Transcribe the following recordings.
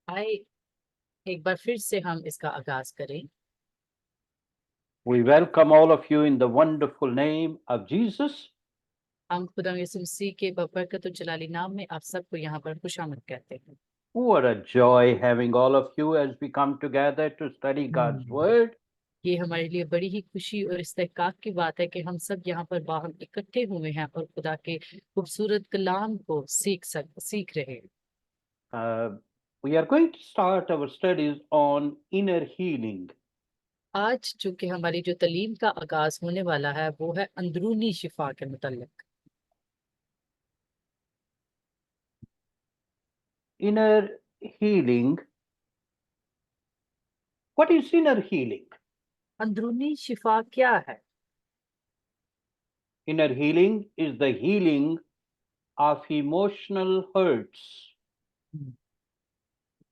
आए एक बार फिर से हम इसका आगाज करें। We welcome all of you in the wonderful name of Jesus. हम खुदा यीशु मसीह के बबरकत और जलाली नाम में आप सबको यहाँ पर खुशामद कहते हैं। What a joy having all of you as we come together to study God's word. ये हमारे लिए बड़ी ही खुशी और इस्तेकाक की बात है कि हम सब यहाँ पर बाहर इकट्ठे हुए हैं और खुदा के खूबसूरत कलाम को सीख रहे हैं। Uh, we are going to start our studies on inner healing. आज जो कि हमारी जो तालीम का आगाज होने वाला है वो है अंदरूनी शिफा के मुतल्लिक। Inner healing. What is inner healing? अंदरूनी शिफा क्या है? Inner healing is the healing of emotional hurts.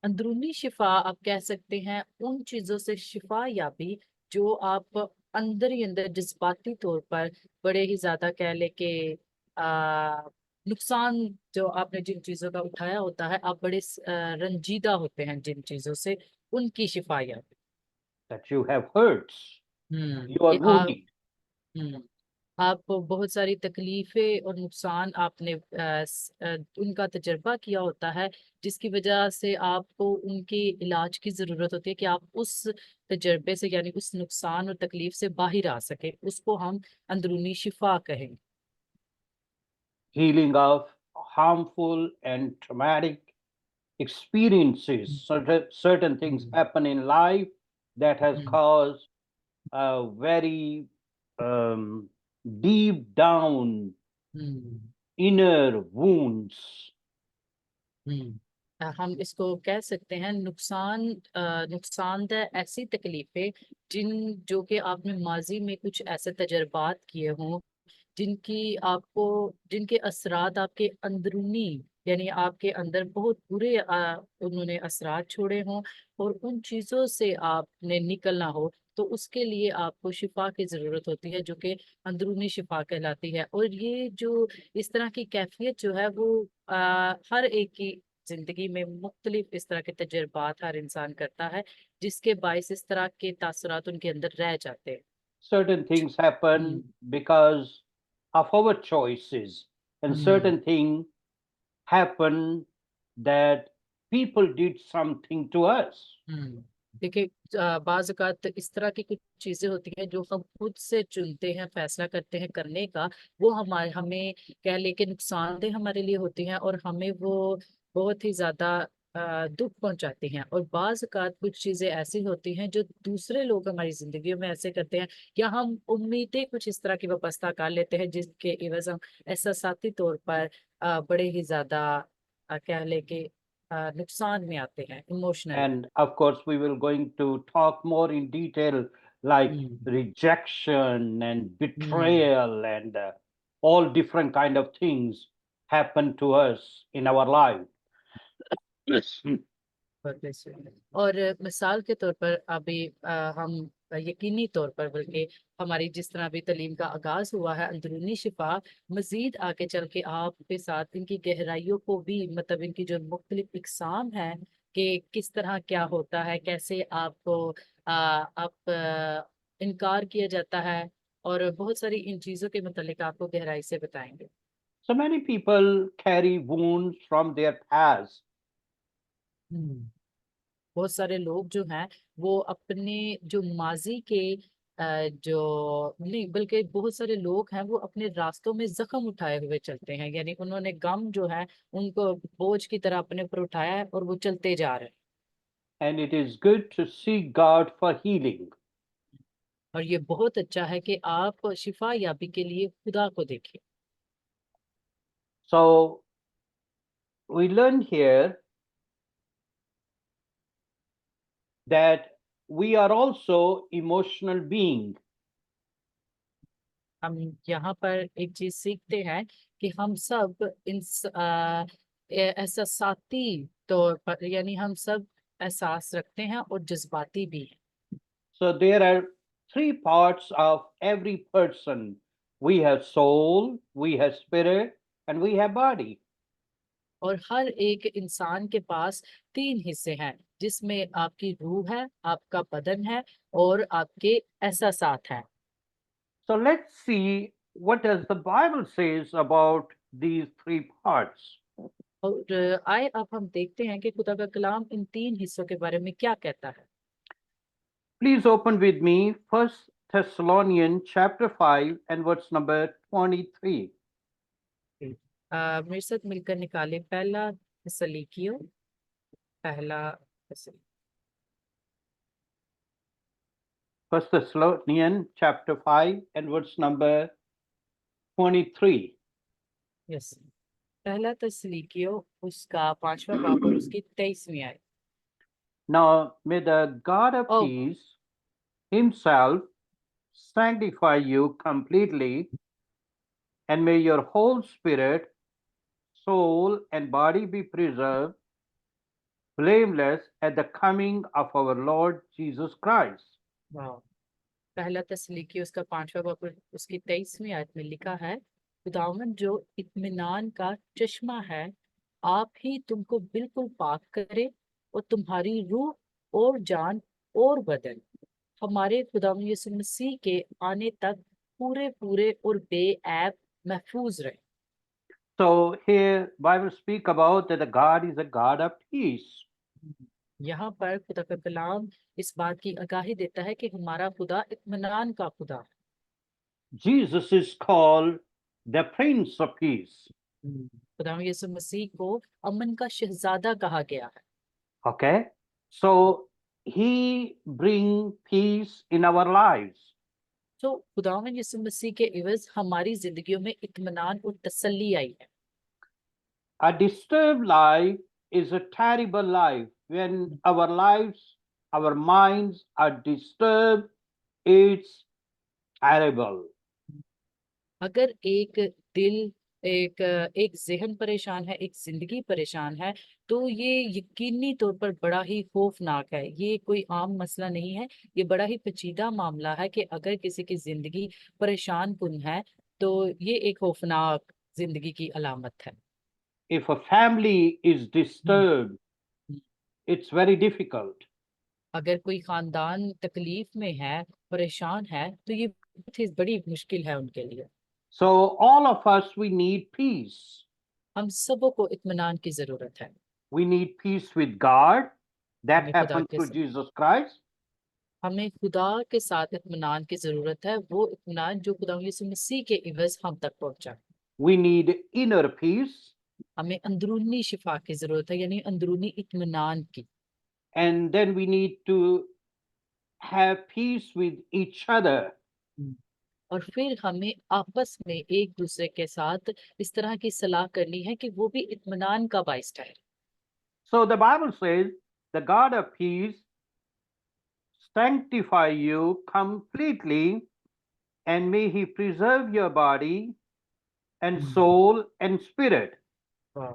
अंदरूनी शिफा आप कह सकते हैं उन चीजों से शिफा याबी जो आप अंदर ही अंदर जज्बाती तौर पर बड़े ही ज्यादा कह ले के आ, नुकसान जो आपने जिन चीजों का उठाया होता है आप बड़े रंजीदा होते हैं जिन चीजों से उनकी शिफा याबी। That you have hurts. You कि are आप wounded. हम्म आप बहुत सारी तकलीफें और नुकसान आपने उनका तजर्बा किया होता है जिसकी वजह से आपको उनके इलाज की जरूरत होती है कि आप उस तजर्बे से यानी उस नुकसान और तकलीफ से बाहर आ सके, उसको हम अंदरूनी शिफा कहेंगे। Healing of harmful and traumatic experiences. Certain things happen in life that has hmm caused a very um, deep down hmm inner wounds. हम इसको कह सकते हैं नुकसानदेह ऐसी तकलीफें जिन जो कि आपने माजी में कुछ ऐसे तजर्बात किए हों जिनके असरात आपके अंदरूनी यानी आपके अंदर बहुत बुरे उन्होंने असरात छोड़े हों और उन चीजों से आपने निकलना हो, तो उसके लिए आपको शिफा की जरूरत होती है जो कि अंदरूनी शिफा कहलाती है। और ये जो इस तरह की कैफियत जो है वो हर एक की जिंदगी में मुख्तलिफ इस तरह के तजर्बात हर इंसान करता है जिसके बायस इस तरह के तासुरात उनके अंदर रह जाते हैं। Certain things happen hmm because of our choices, and hmm certain things happen that people did something to us. हम्म देखिए, बाज औक़ात इस तरह की कुछ चीजें होती हैं जो हम खुद से चुनते हैं, फैसला करते हैं करने का, वो हमारे हमें कह लेके नुकसानदेह हमारे लिए होती हैं और हमें वो बहुत ही ज्यादा दुख पहुंचाती हैं। और बाज औक़ात कुछ चीजें ऐसी होती हैं जो दूसरे लोग हमारी जिंदगी में ऐसे करते हैं या हम उम्मीदें कुछ इस तरह की वाबस्ता कर लेते हैं जिसके एवज हम एहसासाती तौर पर बड़े ही ज्यादा कह लेके नुकसान में आते हैं emotionally. And of course, we will going to talk more in detail, like hmm rejection and hmm betrayal and all different kind of things happen to us in our life. Yes. और मिसाल के तौर पर अभी हम यकीनी तौर पर बल्कि हमारी जिस तरह अभी तालीम का आगाज हुआ है अंदरूनी शिफा मजीद आगे चल के आपके साथ इनकी गहराइयों को भी मतलब इनकी जो मुख्तलिफ इकसाम है कि किस तरह क्या होता है, कैसे आपको इनकार किया जाता है और बहुत सारी इन चीजों के मतलब आपको गहराई से बताएंगे। So many people carry wounds from their past. हम्म बहुत सारे लोग जो हैं वो अपने जो माजी के जो नहीं बल्कि बहुत सारे लोग हैं वो अपने रास्तों में जख्म उठाए हुए चलते हैं, यानी उन्होंने गम जो है उनको बोझ की तरह अपने ऊपर उठाया है और वो चलते जा रहे हैं। And it is good to seek God for healing. और ये बहुत अच्छा है कि आप शिफा याबी के लिए खुदा को देखें। So we learn here that we are also emotional being. हम यहाँ पर एक चीज सीखते हैं कि हम सब एहसासाती तौर पर यानी हम सब एहसास रखते हैं और जज्बाती भी हैं। So there are three parts of every person. We have soul, we have spirit, and we have body. और हर एक इंसान के पास 3 हिस्से हैं, जिसमें आपकी रूह है, आपका बदन है और आपके एहसासात हैं। So let's see what does the Bible says about these three parts. और आए अब हम देखते हैं कि खुदा का कलाम इन 3 हिस्सों के बारे में क्या कहता है। Please open with me First Thessalonians chapter 5 and verse number 23. मेरे साथ मिलकर निकाले पहला थिस्सलुनीकियों, पहला थिस्सलुनी- First Thessalonians chapter 5 and verse number 23. Yes, पहला थिस्सलुनीकियों उसका 5वां बाब और उसकी 23वीं आयत। Now may the God of O peace himself sanctify you completely, and may your whole spirit, soul, and body be preserved blameless at the coming of our Lord Jesus Christ. वाह, पहला थिस्सलुनीकियों उसका 5वां बाब और उसकी 23वीं आयत में लिखा है, खुदावंद जो इत्मीनान का चश्मा है, आप ही तुमको बिल्कुल पाक करे और तुम्हारी रूह और जान और बदन हमारे खुदावंद यीशु मसीह के आने तक पूरे पूरे और बेऐब महफूज रहे। So here Bible speak about that the God is a God of peace. यहाँ पर खुदा का कलाम इस बात की आगाही देता है कि हमारा खुदा इत्मीनान का खुदा है। Jesus is called the Prince of Peace. खुदावंद यीशु मसीह को अमन का शहजादा कहा गया है। Okay? So he bring peace in our lives. तो खुदावंद यीशु मसीह के इवज हमारी जिंदगियों में इत्मीनान और तसल्ली आई है। A disturbed life is a terrible life. When our lives, our minds are disturbed, it's terrible. अगर एक दिल एक एक जहन परेशान है, एक जिंदगी परेशान है, तो ये यकीनी तौर पर बड़ा ही खौफनाक है। ये कोई आम मसला नहीं है, ये बड़ा ही पेचीदा मामला है कि अगर किसी की जिंदगी परेशान कुन है तो ये एक खौफनाक जिंदगी की अलामत है। If a family is hmm, disturbed, it's very difficult. अगर कोई खानदान तकलीफ में है, परेशान है, तो ये बहुत ही बड़ी मुश्किल है उनके लिए। So all of us, we need peace. हम सबों को इत्मीनान की जरूरत है। We need peace with God. That हमें खुदा happened के through Jesus Christ. हमें खुदा के साथ इत्मीनान की जरूरत है, वो इत्मीनान जो खुदा यीशु मसीह के इवज हम तक पहुंचा। We need inner peace. हमें अंदरूनी शिफा की जरूरत है, यानी अंदरूनी इत्मीनान की। And then we need to have peace with each other. और फिर हमें आपस में एक दूसरे के साथ इस तरह की सलाह करनी है कि वो भी इत्मीनान का बाइस ठहरे। So the Bible says, the God of peace sanctify you completely, and may he preserve your body and soul and spirit. वाह।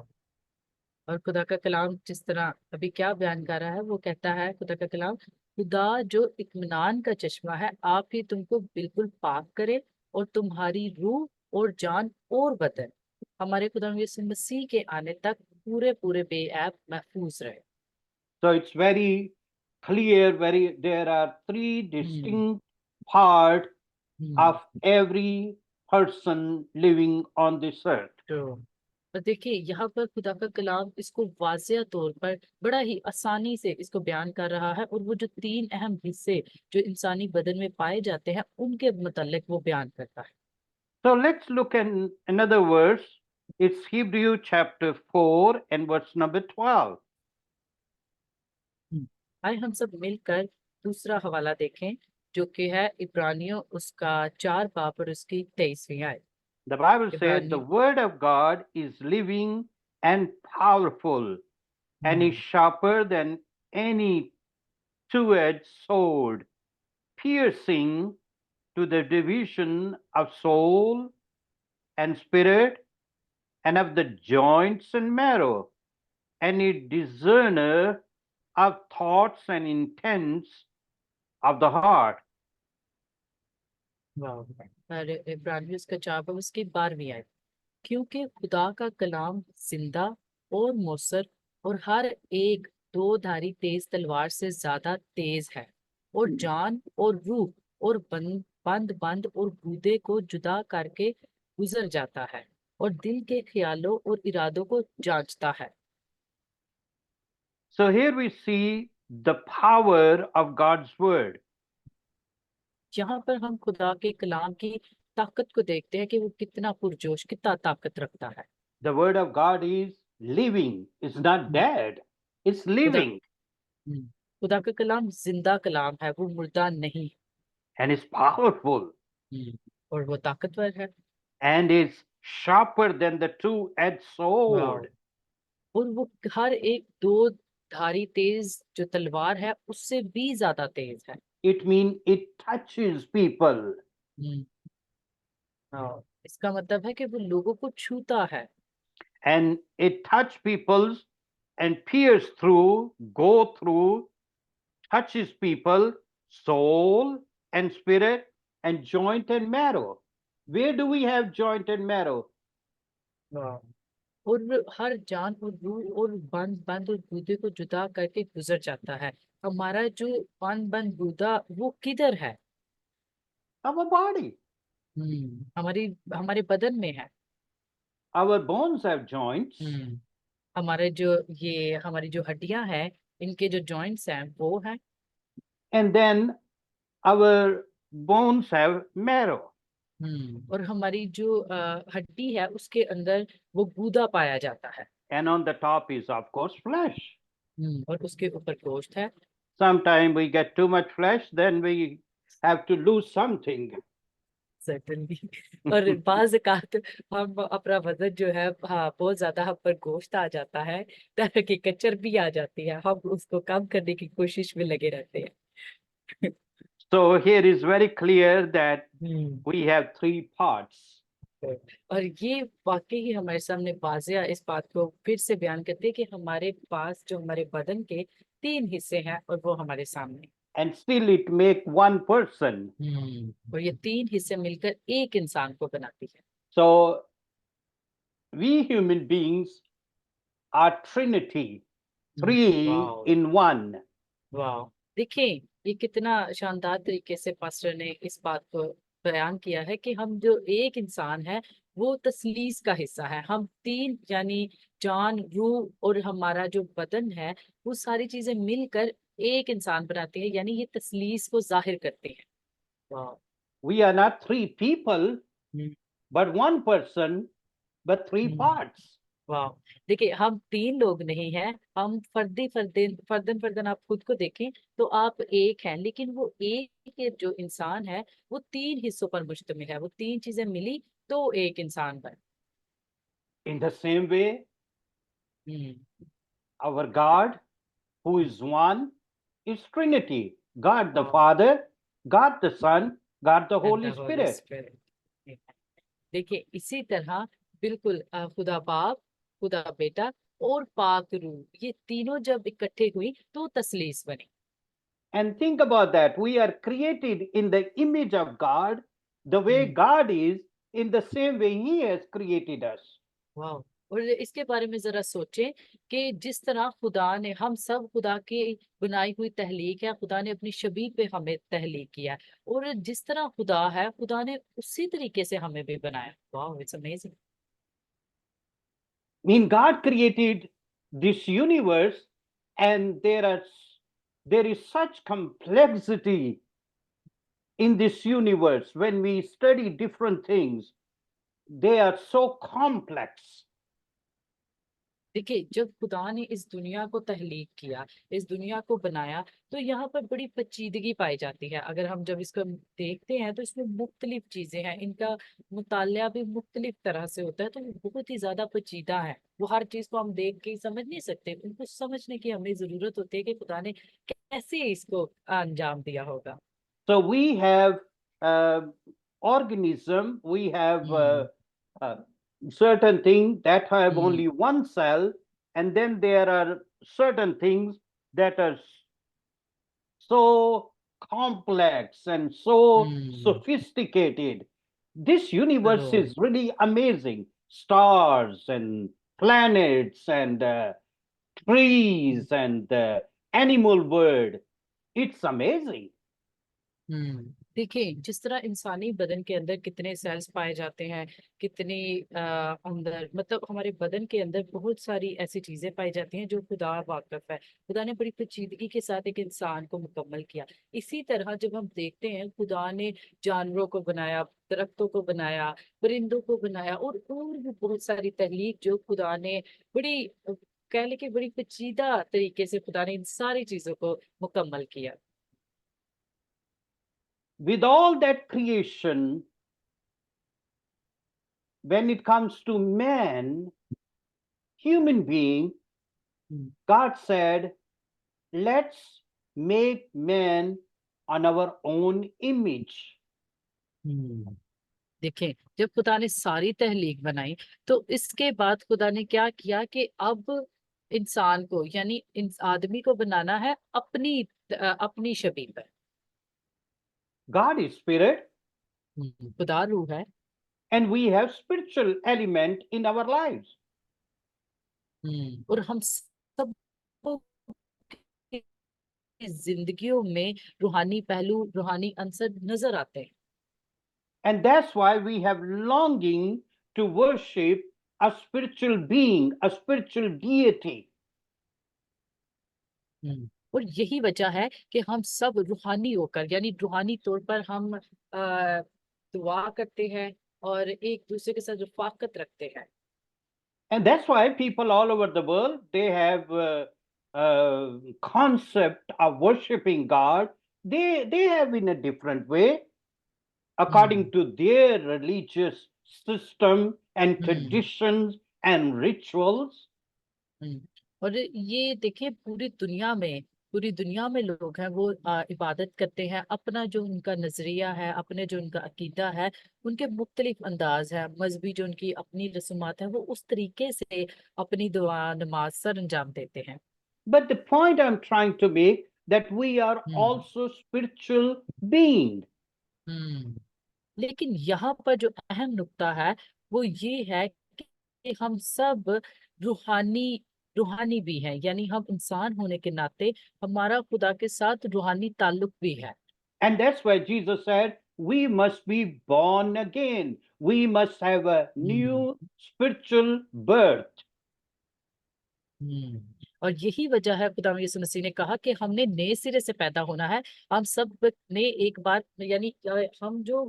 और खुदा का कलाम जिस तरह अभी क्या बयान कर रहा है, वो कहता है खुदा का कलाम, खुदा जो इत्मीनान का चश्मा है, आप ही तुमको बिल्कुल पाक करे और तुम्हारी रूह और जान और बदन हमारे खुदा यीशु मसीह के आने तक पूरे पूरे बेऐब महफूज रहे। So it's very clear, there are three hmm, distinct parts hmm, of every person living on this earth. तो और देखिए यहाँ पर खुदा का कलाम इसको वाज़िया तौर पर बड़ा ही आसानी से इसको बयान कर रहा है, और वो जो 3 अहम हिस्से जो इंसानी बदन में पाए जाते हैं उनके मुतालिक वो बयान करता है। So let's look at another verse. It's Hebrew chapter 4 and verse number 12. आइए हम सब मिलकर दूसरा हवाला देखें, जो कि है इब्रानियों उसका 4 बाब और उसकी 23वीं आयत। The Bible said the इब्रानी word of God is living and powerful and is sharper than any two-edged sword, piercing to the division of soul and spirit and of the joints and marrow, and a discerner of thoughts and intents of the heart. वाह। और इब्रानियों उसका 4 बाब उसकी 12वीं आयत, क्योंकि खुदा का कलाम जिंदा और मौसर और हर एक दो धारी तेज तलवार से ज्यादा तेज है, और जान और रूह और बंद बंद और गूदे को जुदा करके गुजर जाता है, और दिल के ख्यालों और इरादों को जांचता है। So here we see the power of God's word. यहाँ पर हम खुदा के कलाम की ताकत को देखते हैं कि वो कितना पुरजोश, कितना ताकत रखता है। The word of God is living, it's not hmm, dead, it's खुदा living खुदा का कलाम जिंदा कलाम है, वो मुर्दा नहीं। and it's powerful और वो ताकतवर है। and it's sharper than the two-edged वाह। sword. और वो हर एक दो धारी तेज जो तलवार है उससे भी ज्यादा तेज है। It means it touches people. हम्म, हाँ, इसका मतलब है कि वो लोगों को छूता है। And it touch people's and pierce through, go through, touches people, soul and spirit, and joint and marrow. Where do we have joint and marrow? वाह। और वो हर जान और रूह और बंद बंद और गूदे को जुदा करके गुजर जाता है। हमारा जो बंद बंद गूदा वो किधर है? Our body. हमारी हमारे बदन में है। Our bones have joints, हमारे जो ये हमारी जो हड्डियां हैं, इनके जो जॉइंट्स हैं वो हैं। and then our bones have marrow. और हमारी जो हड्डी है उसके अंदर वो गूदा पाया जाता है। And on the top is, of course, flesh. और उसके ऊपर गोश्त है। Sometimes we get too much flesh, then we have to lose something. Certainly. और बाज औकात हम अपना वजन जो है, हाँ, बहुत ज्यादा हम पर गोश्त आ जाता है, तरह की कचर भी आ जाती है, हम उसको कम करने की कोशिश में लगे रहते हैं। So here is very clear that hmm, we have three parts. और ये वाकई ही हमारे सामने वाज़ेह इस बात को फिर से बयान करते हैं कि हमारे पास जो हमारे बदन के तीन हिस्से हैं और वो हमारे सामने। And still it make one person. और ये तीन हिस्से मिलकर एक इंसान को बनाती है। So we human beings are Trinity, three वाह। in one. वाह। देखिए, ये कितना शानदार तरीके से पास्टर ने इस बात को बयान किया है कि हम जो एक इंसान है वो तसलीस का हिस्सा है। हम तीन यानी जान, रूह और हमारा जो बदन है, वो सारी चीजें मिलकर एक इंसान बनाती है, यानी ये तसलीस को जाहिर करती है। वाह। We are not three people, hmm, but one person, but thrी hmm, parts. वाह। देखिए, हम तीन लोग नहीं हैं, हम फर्दन फर्दन आप खुद को देखें तो आप एक हैं, लेकिन वो एक जो इंसान है वो तीन हिस्सों पर मुश्तमिल है, वो तीन चीजें मिली तो एक इंसान बन। In the same way, hmm. our God, who is one, is Trinity. God the वाह। Father, God the Son, God the And Holy the Holy Spirit. Spirit। देखिए, इसी तरह बिल्कुल खुदा बाप, खुदा बेटा और पाक रूह, ये तीनों जब इकट्ठे हुई तो तसलीस बनी। And think about that. We are created in the image of God. The way God is, in the same way He has created us. वाह। और इसके बारे में जरा सोचें कि जिस तरह खुदा ने, हम सब खुदा की बनाई हुई तहलीक है, खुदा ने अपनी शबीह पे हमें तहलीक किया है, और जिस तरह खुदा है खुदा ने उसी तरीके से हमें भी बनाया। वाह, it's amazing. I mean, God created this universe, and there is such complexity in this universe. When we study different things, they are so complex. देखिए, जब खुदा ने इस दुनिया को तहलीक किया, इस दुनिया को बनाया, तो यहाँ पर बड़ी पेचीदगी पाई जाती है। अगर हम जब इसको देखते हैं तो इसमें मुख्तलिफ चीजें हैं, इनका मुताला भी मुख्तलिफ तरह से होता है, तो वो बहुत ही ज्यादा पेचीदा है। वो हर चीज को हम देख के ही समझ नहीं सकते, उनको समझने की हमें जरूरत होती है कि खुदा ने कैसे इसको अंजाम दिया होगा। So we have uh, organism, we have hmm. uh, certain things that have hmm. only one cell, and then there are certain things that are so complex and so hmm. sophisticated. This universe जरूर। is really amazing. Stars and planets and trees and the animal world. It's amazing. देखिए जिस तरह इंसानी बदन के अंदर कितने sales पाए जाते हैं, कितने अंदर मतलब हमारे बदन के अंदर बहुत सारी ऐसी चीजें पाई जाती हैं जो खुदा वाकिफ है। खुदा ने बड़ी पेचीदगी के साथ एक इंसान को मुकम्मल किया। इसी तरह जब हम देखते हैं खुदा ने जानवरों को बनाया, दरख्तों को बनाया, परिंदों को बनाया और भी बहुत सारी तहलीक जो खुदा ने बड़ी कह ले कि बड़ी पेचीदा तरीके से खुदा ने इन सारी चीजों को मुकम्मल किया। With all that creation, when it comes to man, human being, God said, let's make man on our own image. देखें जब खुदा ने सारी तहलीक बनाई तो इसके बाद खुदा ने क्या किया कि अब इंसान को यानी आदमी को बनाना है अपनी छवि पर। God is spirit, खुदा रूह है। and we have spiritual element in our lives. और हम सब जिंदगियों में रूहानी पहलू, रूहानी अंसर नजर आते हैं। And that's why we have longing to worship a spiritual being, a spiritual deity. और यही वजह है कि हम सब रूहानी होकर यानी रूहानी तौर पर हम दुआ करते हैं और एक दूसरे के साथ रफाकत रखते हैं। And that's why people all over the world, they have concept of worshiping God. They have in a different way, according to their religious system and traditions and rituals. और ये देखिए पूरी दुनिया में लोग हैं वो इबादत करते हैं। अपना जो उनका नजरिया है, अपने जो उनका अकीदा है, उनके मुख्तलिफ अंदाज है। मजहबी जो उनकी अपनी रस्मात है वो उस तरीके से अपनी दुआ नमाज सर अंजाम देते हैं। But the point I'm trying to make that we are also spiritual being. लेकिन यहाँ पर जो अहम नुक्ता है वो ये है कि हम सब रूहानी रूहानी भी हैं, यानी हम इंसान होने के नाते हमारा खुदा के साथ रूहानी ताल्लुक भी है। And that's why Jesus said, we must be born again. We must have a new spiritual birth. और यही वजह है खुदा यीशु मसीह ने कहा कि हमने नए सिरे से पैदा होना है। हम सब ने एक बार यानी हम जो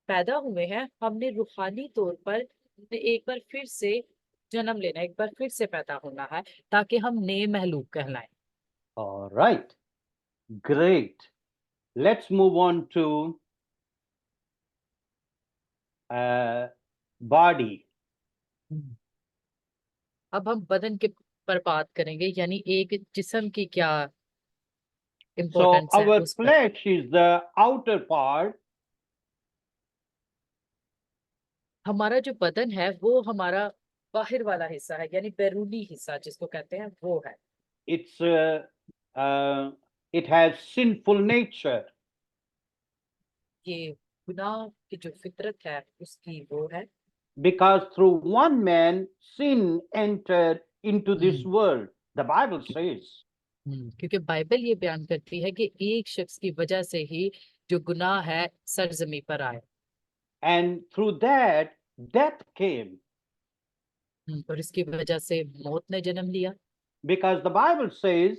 पैदा हुए हैं हमने रूहानी तौर पर एक बार फिर से जन्म लेना, एक बार फिर से पैदा होना है ताकि हम नए महलूक कहलाएं। All right. Great. Let's move on to body. अब हम बदन के पर बात करेंगे, यानी एक जिस्म की क्या So इम्पोर्टेंस है our उस पर। flesh is the outer part. हमारा जो बदन है वो हमारा बाहर वाला हिस्सा है, यानी बैरूनी हिस्सा जिसको कहते हैं वो है। It's it has sinful nature. ये गुनाह की जो फितरत है उसकी वो है। Because through one man sin entered into this world, the Bible says. क्योंकि बाइबल ये बयान करती है कि एक शख्स की वजह से ही जो गुनाह है सरजमी पर आए। And through that, death came. और इसकी वजह से मौत ने जन्म लिया। Because the Bible says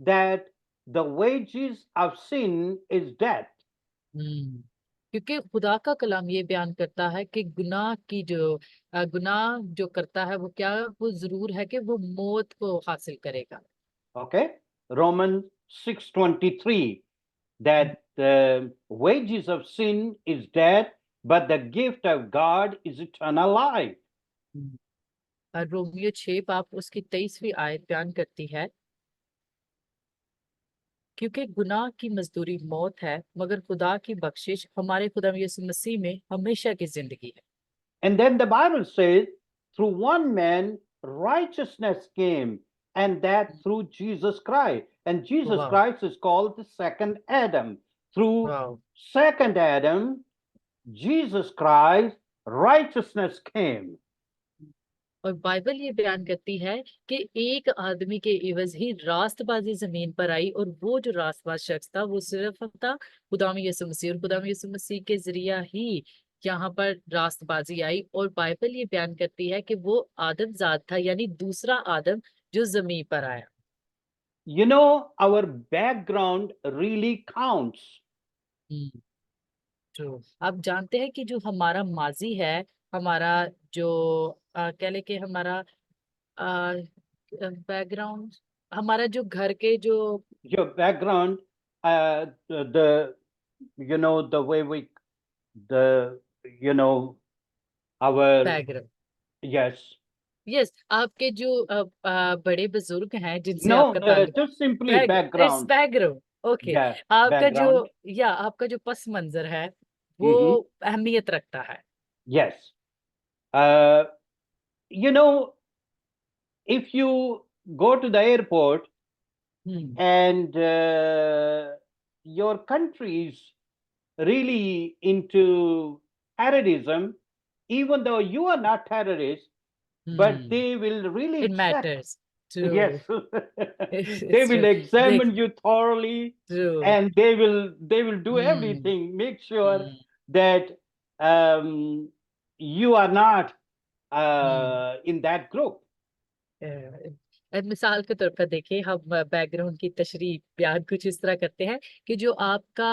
that the wages of sin is death. क्योंकि खुदा का कलाम ये बयान करता है कि गुनाह जो करता है वो क्या, वो जरूर है कि वो मौत को हासिल करेगा। Okay? Romans 6:23, that the wages of sin is death, but the gift of God is eternal life. और रोमियो 6 बाब उसकी 23वीं आयत बयान करती है, क्योंकि गुनाह की मजदूरी मौत है मगर खुदा की बख्शिश हमारे खुदा यीशु मसीह में हमेशा की जिंदगी है। And then the Bible says, through one man, righteousness came, and that through Jesus Christ. And Jesus वाह Christ is called the second Adam. Through वाह second Adam, Jesus Christ, righteousness came. और बाइबल ये बयान करती है कि एक आदमी के एवज ही रास्तबाजी जमीन पर आई, और वो जो रास्तबाज शख्स था वो सिर्फ था खुदाम यीशु मसीह, और खुदाम यीशु मसीह के जरिया ही यहाँ पर रास्तबाजी आई। और बाइबल ये बयान करती है कि वो आदम जात था, यानी दूसरा आदम जो जमीन पर आया। You know, our background really counts. जो आप जानते हैं कि जो हमारा माजी है, हमारा जो कह ले कि हमारा बैकग्राउंड, हमारा जो घर के जो Your background, the you know, the way we, the, you know, our, background, yes. Yes, आपके जो बड़े बुजुर्ग हैं जिनसे No, आपका ताल्लुक, just simply bag it's background. Background, okay. Yeah, आपका जो background. या आपका जो पस मंजर है वो Mm-hmm. अहमियत रखता है। Yes. Uh, you know, if you go to the airport hmm and your country is really into terrorism, even though you are not terrorist, but hmm they will really it check. Matters Yes, too, they it's will true, देख, examine you thoroughly, true, and they will do hmm everything. Make sure hmm that you are not hmm in that group. मिसाल के तौर पर देखिए, हम background की तशरीह बयान कुछ इस तरह करते हैं कि जो आपका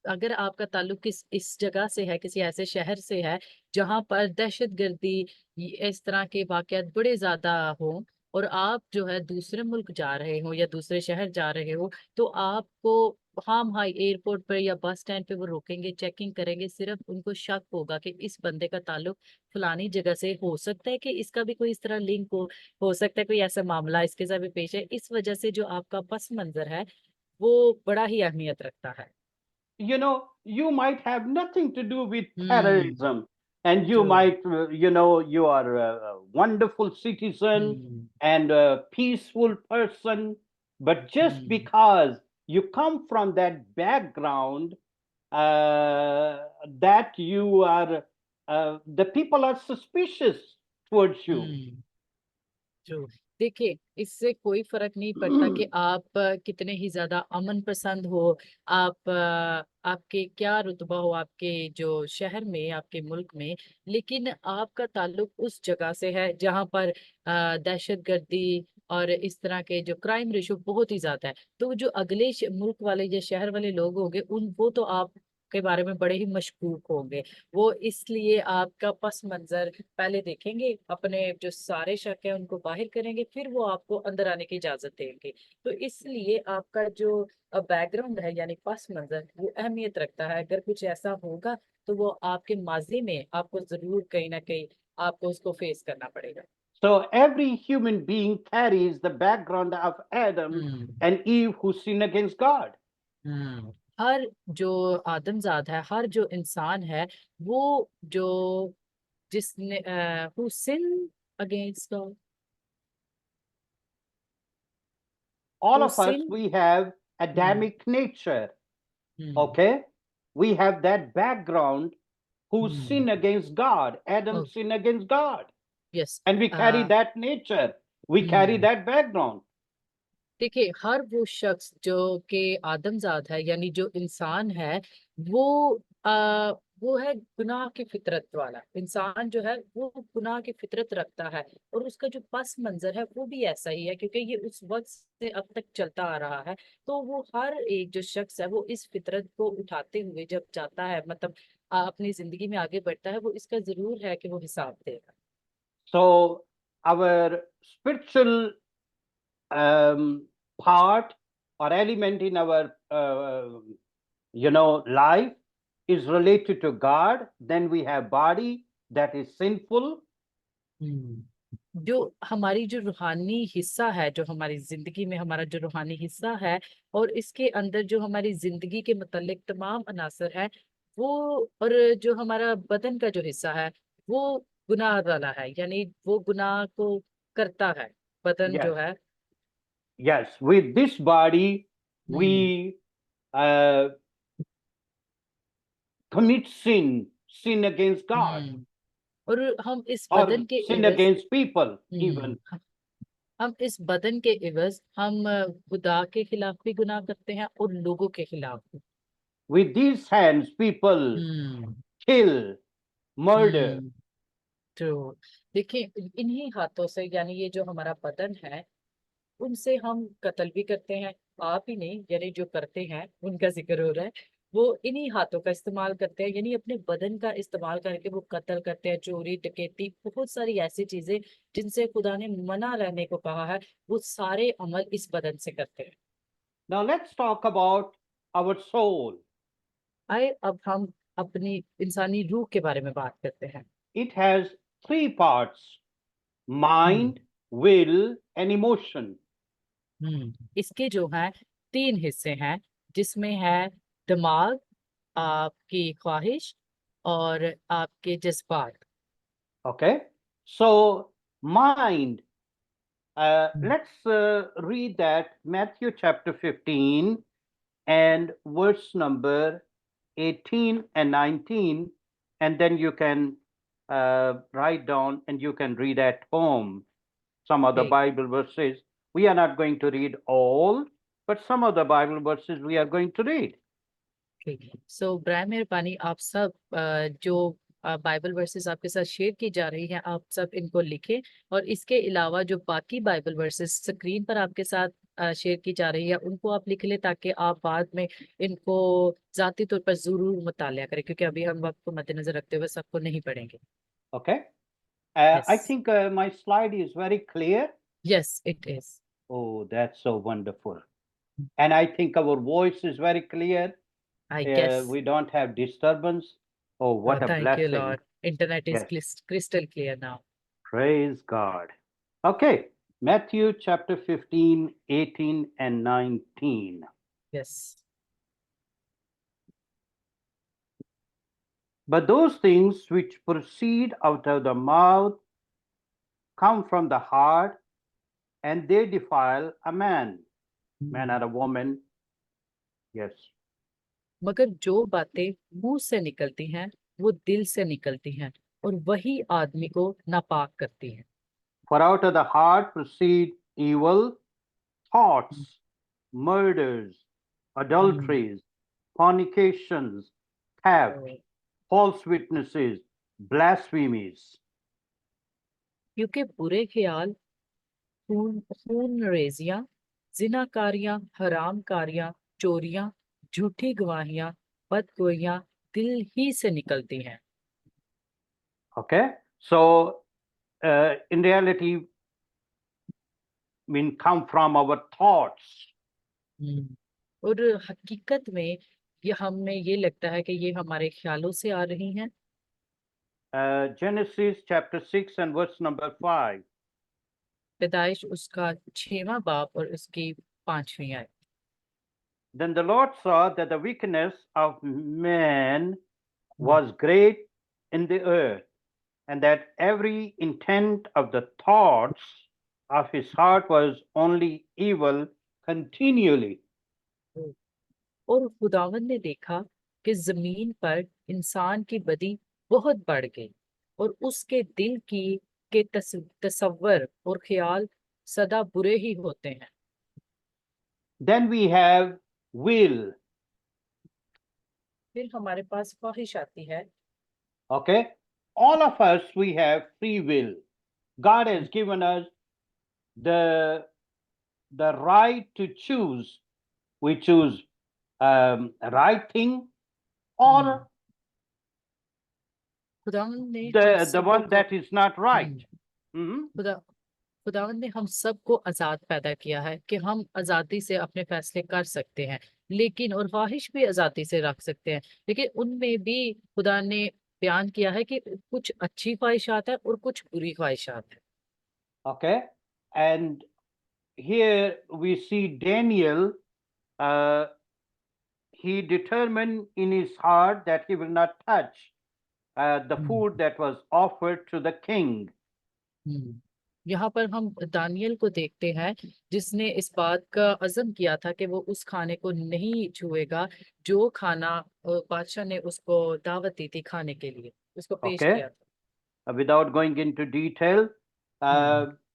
अगर आपका ताल्लुक इस जगह से है, किसी ऐसे शहर से है जहां पर दहशतगर्दी इस तरह के वाकयात बड़े ज्यादा हों, और आप जो है दूसरे मुल्क जा रहे हो या दूसरे शहर जा रहे हो, तो आपको हम हाई एयरपोर्ट पर या बस स्टैंड पे वो रोकेंगे, चेकिंग करेंगे, सिर्फ उनको शक होगा कि इस बंदे का ताल्लुक फलानी जगह से हो सकता है, कि इसका भी कोई इस तरह लिंक हो सकता है, कोई ऐसा मामला इसके साथ भी पेश है। इस वजह से जो आपका पस मंजर है वो बड़ा ही अहमियत रखता है। You know, you might have nothing to do with hmm terrorism, and you जो might, you are a wonderful citizen hmm and a peaceful person, but just hmm because you come from that background, that you are, the people are suspicious towards you. हम्म जो देखिए, इससे कोई फर्क नहीं पड़ता कि आप कितने ही ज्यादा अमन पसंद हो, आप आपके क्या रुतबा हो आपके जो शहर में, आपके मुल्क में, लेकिन आपका ताल्लुक उस जगह से है जहां पर दहशतगर्दी और इस तरह के जो क्राइम रेशो बहुत ही ज्यादा है, तो जो अगले मुल्क वाले या शहर वाले लोग होंगे उन वो तो आप के बारे में बड़े ही मशकूक होंगे। वो इसलिए आपका पस मंजर पहले देखेंगे, अपने जो सारे शक है उनको बाहर करेंगे, फिर वो आपको अंदर आने की इजाजत देंगे। तो इसलिए आपका जो बैकग्राउंड है यानी पस मंजर वो अहमियत रखता है। अगर कुछ ऐसा होगा तो वो आपके माजी में आपको जरूर कहीं ना कहीं आपको उसको फेस करना पड़ेगा। So every human being carries the background of Adam hmm and Eve who sin against God. हर जो आदमजाद है, हर जो इंसान है, वो जो जिसने who sin against God, All who of us, sin, we have hmm Adamic nature. Hmm Okay, we have that background who hmm sin against God. Adam sinned against God, yes, and we carry that nature. We carry hmm that background. देखिए, हर वो शख्स जो कि आदमजाद है यानी जो इंसान है, वो आ, वो है गुनाह की फितरत वाला इंसान, जो है वो गुनाह की फितरत रखता है, और उसका जो पस मंजर है वो भी ऐसा ही है, क्योंकि ये उस वक्त से अब तक चलता आ रहा है। तो वो हर एक जो शख्स है वो इस फितरत को उठाते हुए जब जाता है, मतलब अपनी जिंदगी में आगे बढ़ता है, वो इसका जरूर है कि वो हिसाब देगा। So our spiritual um, part or element in our life is related to God. Then we have body that is sinful. जो हमारी जो रूहानी हिस्सा है, जो हमारी जिंदगी में हमारा जो रूहानी हिस्सा है, और इसके अंदर जो हमारी जिंदगी के मुतल्लिक तमाम अनासर है, वो, और जो हमारा बदन का जो हिस्सा है वो गुनाह वाला है, यानी वो गुनाह को करता है, बदन Yes, जो है। yes. With this body, hmm we uh, commit sin against God. हम्म और हम इस or बदन के sin एवज against people even. हम इस बदन के एवज हम खुदा के खिलाफ भी गुनाह करते हैं और लोगों के खिलाफ भी। With these hands, people hmm kill, murder. हम्म तो देखिए, इन्हीं हाथों से, यानी ये जो हमारा बदन है, उनसे हम कत्ल भी करते हैं। आप ही नहीं, यानी जो करते हैं उनका जिक्र हो रहा है, वो इन्हीं हाथों का इस्तेमाल करते हैं, यानी अपने बदन का इस्तेमाल करके वो कत्ल करते हैं, चोरी डकैती, बहुत सारी ऐसी चीजें जिनसे खुदा ने मना रहने को कहा है, वो सारे अमल इस बदन से करते हैं। Now let's talk about our soul. आए अब हम अपनी इंसानी रूह के बारे में बात करते हैं। It has three parts: hmm mind, will, and emotion. इसके जो है 3 हिस्से हैं, जिसमें है दिमाग, आपकी ख्वाहिश और आपके जज्बात। Okay? So, mind. Hmm, Let's read that Matthew chapter 15 and verse number 18 and 19, and then you can write down and you can read at home some of the ठीक Bible verses. We are not going to read all, but some of the Bible verses we are going to read. ठीक सो ब्राय मेहरबानी, आप सब जो Bible versus आपके साथ share की जा रही हैं, आप सब इनको लिखें, और इसके अलावा जो बाकी बाइबल वर्सेस स्क्रीन पर आपके साथ शेयर की जा रही है, उनको आप लिख लें, ताकि आप बाद में इनको जाती तौर पर जरूर मुतालिया करें, क्योंकि अभी हम वक्त को मद्देनजर रखते हुए सबको नहीं पढ़ेंगे। Okay? Yes I think my slide is very clear. Yes it is. Oh, that's so wonderful. And I think our voice is very clear. I guess. We don't have disturbance. Oh, what a thank you blessing. Lord, internet is Yes, crystal clear now. praise God. Okay, Matthew chapter 15, 18, and 19. Yes. But those things which proceed out of the mouth come from the heart, and they defile a man or a woman. Yes. मगर जो बातें मुंह से निकलती हैं, वो दिल से निकलती हैं, और वही आदमी को नापाक करती हैं। For out of the heart proceed evil thoughts, murders, adulteries, fornications, theft, false witnesses, blasphemies. क्योंकि बुरे ख्याल, खून खून रेजियां, जिनाकारियां, हरामकारियां, चोरियां, झूठी गवाहियां, बदगोइयां दिल ही से निकलती हैं। Okay, so in reality, come from our thoughts. और हकीकत में ये हमें ये लगता है कि ये हमारे ख्यालों से आ रही हैं। Genesis chapter 6 and verse number 5. पैदाइश उसका 6वां बाब और उसकी 5वीं आयत। Then the Lord saw that the wickedness of man was great in the earth, and that every intent of the thoughts of his heart was only evil continually. और खुदावन ने देखा कि जमीन पर इंसान की बदी बहुत बढ़ गई, और उसके दिल की के तसव्वुर और ख्याल सदा बुरे ही होते हैं। Then we have will. फिर हमारे पास ख्वाहिश आती है। Okay, all of us, we have free will. God has given us the right to choose. We choose right thing or खुदावन ने हम the सबों one को that is not right. खुदा खुदावन ने हम सबको आजाद पैदा किया है कि हम आजादी से अपने फैसले कर सकते हैं, लेकिन और ख्वाहिश भी आजादी से रख सकते हैं, लेकिन उनमें भी खुदा ने बयान किया है कि कुछ अच्छी ख्वाहिशात है और कुछ बुरी ख्वाहिशात है। Okay, and here we see Daniel. Uh, he determined in his heart that he will not touch the food that was offered to the king. यहाँ पर हम दानियल को देखते हैं, जिसने इस बात का अज़म किया था कि वो उस खाने को नहीं छुएगा, जो खाना बादशाह ने उसको दावत दी थी खाने के लिए, उसको पेश Okay, किया था। without going into detail,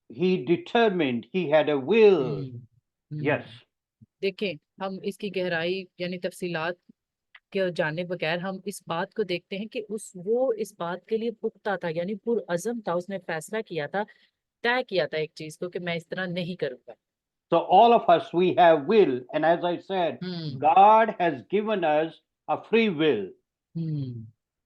he determined, he had a will. Yes. देखें, हम इसकी गहराई यानी तफसीलात के जाने बगैर हम इस बात को देखते हैं कि वो इस बात के लिए पुख्ता था, यानी पुरअज़म था, उसने फैसला किया था, तय किया था एक चीज को कि मैं इस तरह नहीं करूंगा। So all of us, we have will. And as I said, God has given us a free will.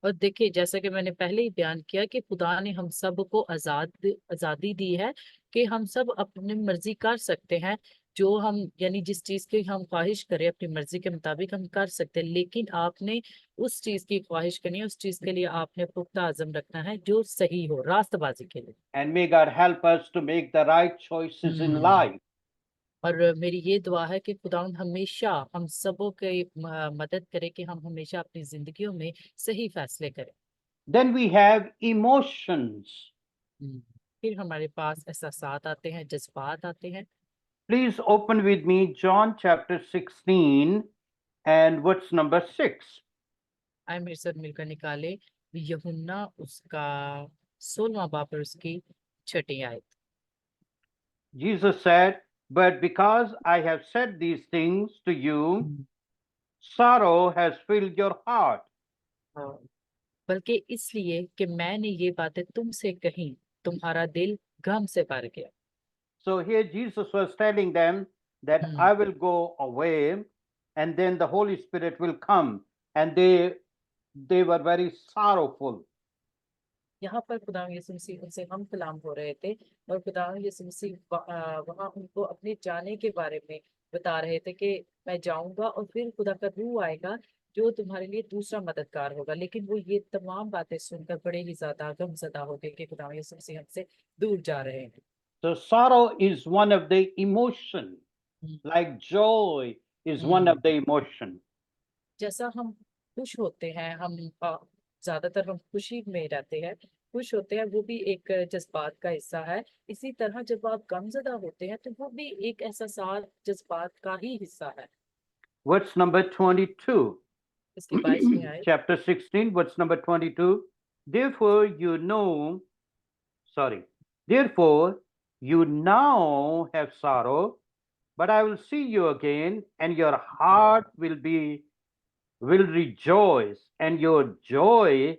और देखिए, जैसा कि मैंने पहले ही बयान किया कि खुदा ने हम सब को आजादी दी है कि हम सब अपनी मर्जी कर सकते हैं, जो हम यानी जिस चीज की हम ख्वाहिश करें अपनी मर्जी के मुताबिक हम कर सकते हैं, लेकिन आपने उस चीज की ख्वाहिश करनी है, उस चीज के लिए आपने पुख्ता आज़म रखना है जो सही हो, रास्तबाजी के लिए। And may God help us to make the right choices in life. और मेरी ये दुआ है कि खुदा हमेशा हम सबों के मदद करे कि हम हमेशा अपनी जिंदगियों में सही फैसले करें। Then we have emotions. फिर हमारे पास एहसासात आते हैं, जज्बात आते हैं। Please open with me John chapter 16 and verse number 6. आए मेरे साथ मिलकर निकाले यूहन्ना उसका 16वां बाब और उसकी 6ठी आयत। Jesus said, "But because I have said these things to you, sorrow has filled your heart." बल्कि इसलिए कि मैंने ये बातें तुमसे कही, तुम्हारा दिल गम से भर गया। So here Jesus was telling them that I will go away and then the Holy Spirit will come, and they were very sorrowful. यहाँ पर खुदा यीशु मसीह उनसे हम कलाम हो रहे थे, और खुदा यीशु मसीह वहाँ उनको अपने जाने के बारे में बता रहे थे कि मैं जाऊंगा और फिर खुदा का रूह आएगा जो तुम्हारे लिए दूसरा मददगार होगा। लेकिन वो ये तमाम बातें सुनकर बड़े ही ज्यादा गमज़दा हो गए कि खुदा यीशु मसीह हमसे दूर जा रहे हैं। So sorrow is one of the emotion, like joy is one of the emotion. जैसा हम खुश होते हैं, हम ज्यादातर हम खुशी में रहते हैं, खुश होते हैं, वो भी एक जज्बात का हिस्सा है। इसी तरह जब आप गमजदा होते हैं तो वो भी एक एहसास जज्बात का ही हिस्सा है। Verse number 22. इसकी 22वीं आयत। Chapter 16, verse number 22. Therefore you now have sorrow, but I will see you again, and your heart will rejoice, and your joy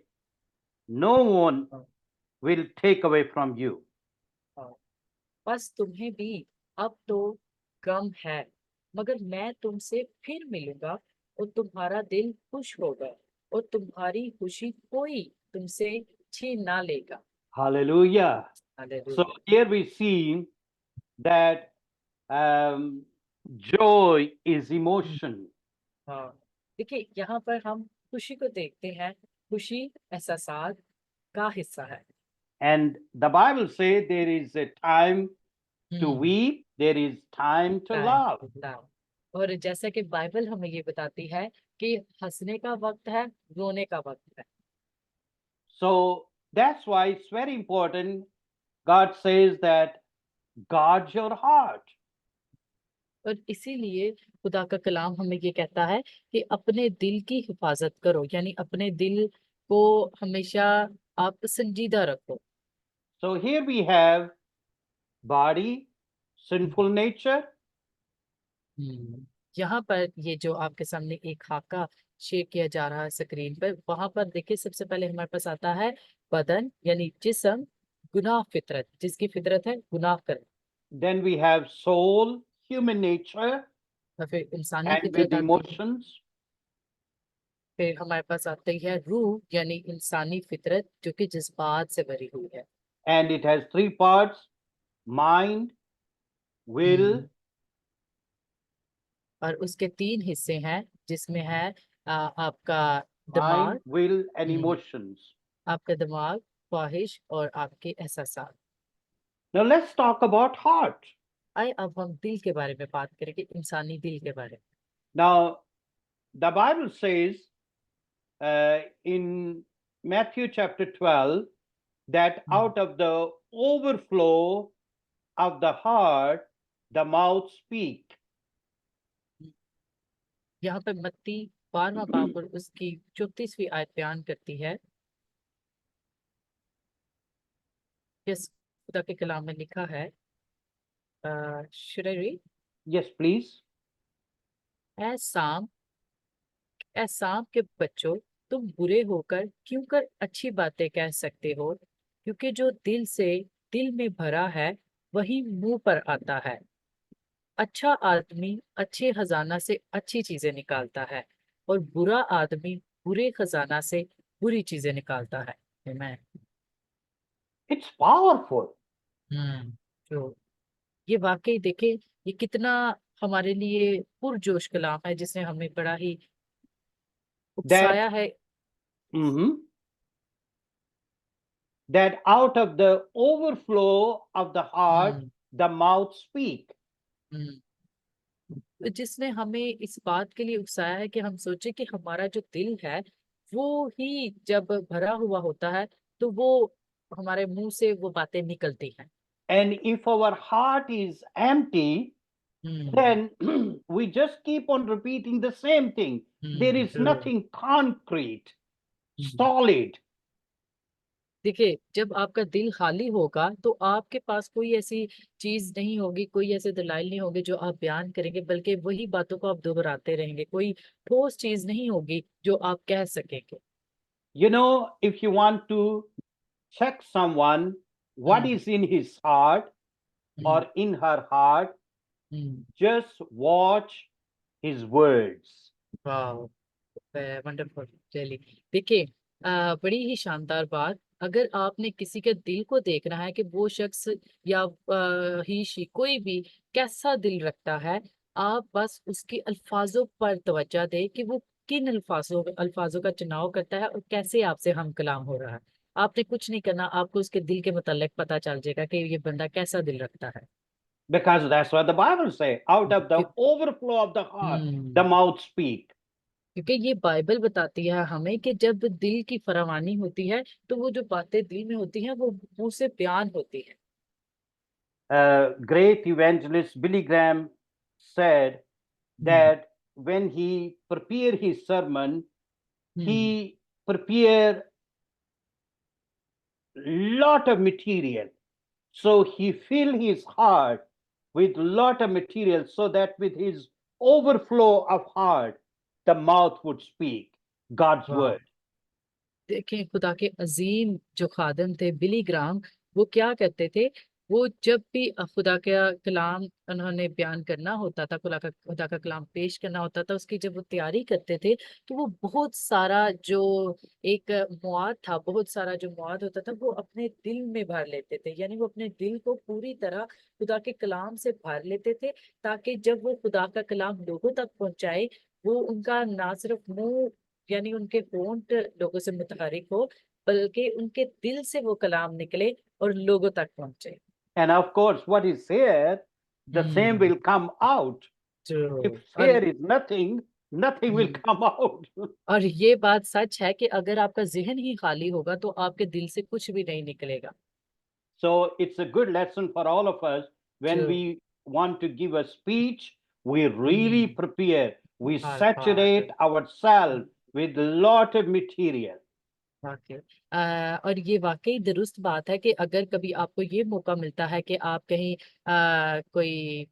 no one will take away from you. बस तुम्हें भी अब तो गम है, मगर मैं तुमसे फिर मिलूंगा और तुम्हारा दिल खुश होगा और तुम्हारी खुशी कोई तुमसे छीन ना लेगा। Hallelujah. So hallelujah. here we see that joy is emotion. हाँ, देखिए यहाँ पर हम खुशी को देखते हैं, खुशी एहसास का हिस्सा है। And the Bible says there is a time to weep, there is time to laugh. और जैसा कि बाइबल हमें ये बताती है कि हंसने का वक्त है, रोने का वक्त है। So that's why it's very important. God says that guard your heart. और इसीलिए खुदा का कलाम हमें ये कहता है कि अपने दिल की हिफाजत करो, यानी अपने दिल को हमेशा आप संजीदा रखो। So here we have body, sinful nature, यहाँ पर ये जो आपके सामने एक खाका शेयर किया जा रहा है स्क्रीन पर, वहां पर देखिए सबसे पहले हमारे पास आता है बदन यानी जिस्म, गुनाह फितरत, जिसकी फितरत है गुनाह करना। then we have soul, human nature, और फिर इंसानी and with फितरत आती है। emotions. फिर हमारे पास आती है रूह यानी इंसानी फितरत जो कि जज्बात से भरी हुई है। And it has three parts: mind, will, और उसके 3 हिस्से हैं, जिसमें है आपका mind, दिमाग, will, and emotions. आपका दिमाग, ख्वाहिश और आपके एहसास। Now let's talk about heart. आइए अब हम दिल के बारे में बात करेंगे, इंसानी दिल के बारे में। Now the Bible says in Matthew chapter 12 that out of the overflow of the heart, the mouth speak. यहाँ पे मत्ती 12वां बाब और उसकी 34वीं आयत बयान करती है। जिस खुदा के कलाम में लिखा है, should I read? Yes, please. ऐ साम ऐ सांप के बच्चों, तुम बुरे होकर क्यों कर अच्छी बातें कह सकते हो, क्योंकि जो दिल में भरा है वही मुंह पर आता है। अच्छा आदमी अच्छे खजाना से अच्छी चीजें निकालता है, और बुरा आदमी बुरे खजाना से बुरी चीजें निकालता है। मैं It's powerful. तो ये वाकई देखे, ये कितना हमारे लिए पुरजोश कलाम है, जिसने हमें बड़ा ही That उकसाया है। mhm, that out of the overflow of the heart, hmm, the mouth speak. हम्म। तो जिसने हमें इस बात के लिए उकसाया है कि हम सोचे कि हमारा जो दिल है वो ही जब भरा हुआ होता है तो वो हमारे मुंह से वो बातें निकलती हैं। And if our heart is empty, hmm, then we just keep on repeating the same thing. There is true। nothing concrete, solid. देखिए, जब आपका दिल खाली होगा तो आपके पास कोई ऐसी चीज नहीं होगी, कोई ऐसे दलाइल नहीं होगी जो आप बयान करेंगे, बल्कि वही बातों को आप दोहराते रहेंगे। कोई ठोस चीज नहीं होगी जो आप कह सकेंगे। You know, if you want to check someone, what hmm, is in his heart hmm, or in her heart, hmm. just watch his words. वाह, वंडरफुल, रियली। देखिए, बड़ी ही शानदार बात। अगर आपने किसी के दिल को देखना है कि वो शख्स या ही शी कोई भी कैसा दिल रखता है, आप बस उसके अल्फाजों पर तवज्जो दें कि वो किन अल्फाजों का चुनाव करता है और कैसे आपसे हम कलाम हो रहा है। आपने कुछ नहीं करना, आपको उसके दिल के मुतालिक पता चल जाएगा कि ये बंदा कैसा दिल रखता है। Because that's what the Bible says. Out of the क्यों- overflow of the heart, the hmm, mouth speak. क्योंकि ये बाइबल बताती है हमें कि जब दिल की फरावानी होती है तो वो जो बातें दिल में होती हैं वो मुंह से बयान होती है। Great evangelist Billy Graham said hmm, that when he prepared his sermon, hmm, he prepared lot of material. So he filled his heart with lot of material so that with his overflow of heart, the mouth would speak God's वाह। word. देखें, खुदा के अजीम जो खादिम थे बिली ग्राम, वो क्या कहते थे, वो जब भी खुदा का कलाम उन्होंने बयान करना होता था, खुदा का कलाम पेश करना होता था, उसकी जब वो तैयारी करते थे तो वो बहुत सारा जो एक मवाद था, बहुत सारा जो मवाद होता था वो अपने दिल में भर लेते थे। यानी वो अपने दिल को पूरी तरह खुदा के कलाम से भर लेते थे, ताकि जब वो खुदा का कलाम लोगों तक पहुंचाए, वो उनका ना सिर्फ मुंह यानी उनके होंठ लोगों से मुतहरिक हो, बल्कि उनके दिल से वो कलाम निकले और लोगों तक पहुंचे। And of course, what is here, the same hmm, will come out. If तो here is nothing, nothing will hmm, come out. और ये बात सच है कि अगर आपका जहन ही खाली होगा तो आपके दिल से कुछ भी नहीं निकलेगा। So it's a good lesson for all of us. When जो we want to give a speech, we really hmm, prepare. We बात बात saturate ourselves with a lot of material. वाकई और ये वाकई दुरुस्त बात है कि अगर कभी आपको ये मौका मिलता है कि आप कहीं कोई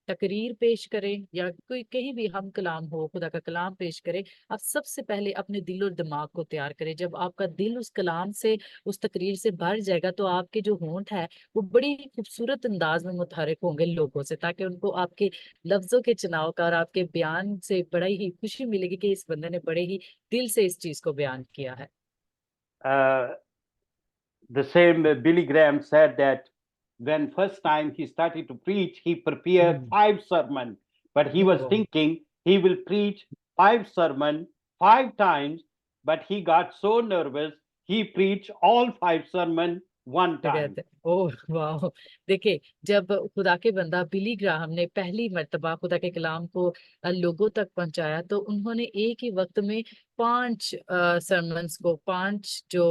तकरीर पेश करें या कोई कहीं भी हम कलाम हो, खुदा का कलाम पेश करें, आप सबसे पहले अपने दिल और दिमाग को तैयार करें। जब आपका दिल उस कलाम से, उस तकरीर से भर जाएगा तो आपके जो होंठ है वो बड़ी खूबसूरत अंदाज में मुतहरिक होंगे लोगों से, ताकि उनको आपके लफ्जों के चुनाव का और आपके बयान से बड़ा ही खुशी मिलेगी कि इस बंदे ने बड़े ही दिल से इस चीज को बयान किया है। Uh, the same Billy Graham said that when first time he started to preach, he prepared hmm, 5 sermons, but he was oh, thinking he will preach 5 sermons 5 times, but he got so nervous, he preached all 5 sermons one क्या time. कहते हैं, ओह वाह। देखिए, जब खुदा के बंदा Billy Graham ने पहली मर्तबा खुदा के कलाम को लोगों तक पहुंचाया तो उन्होंने एक ही वक्त में 5 सरमन्स को, 5 जो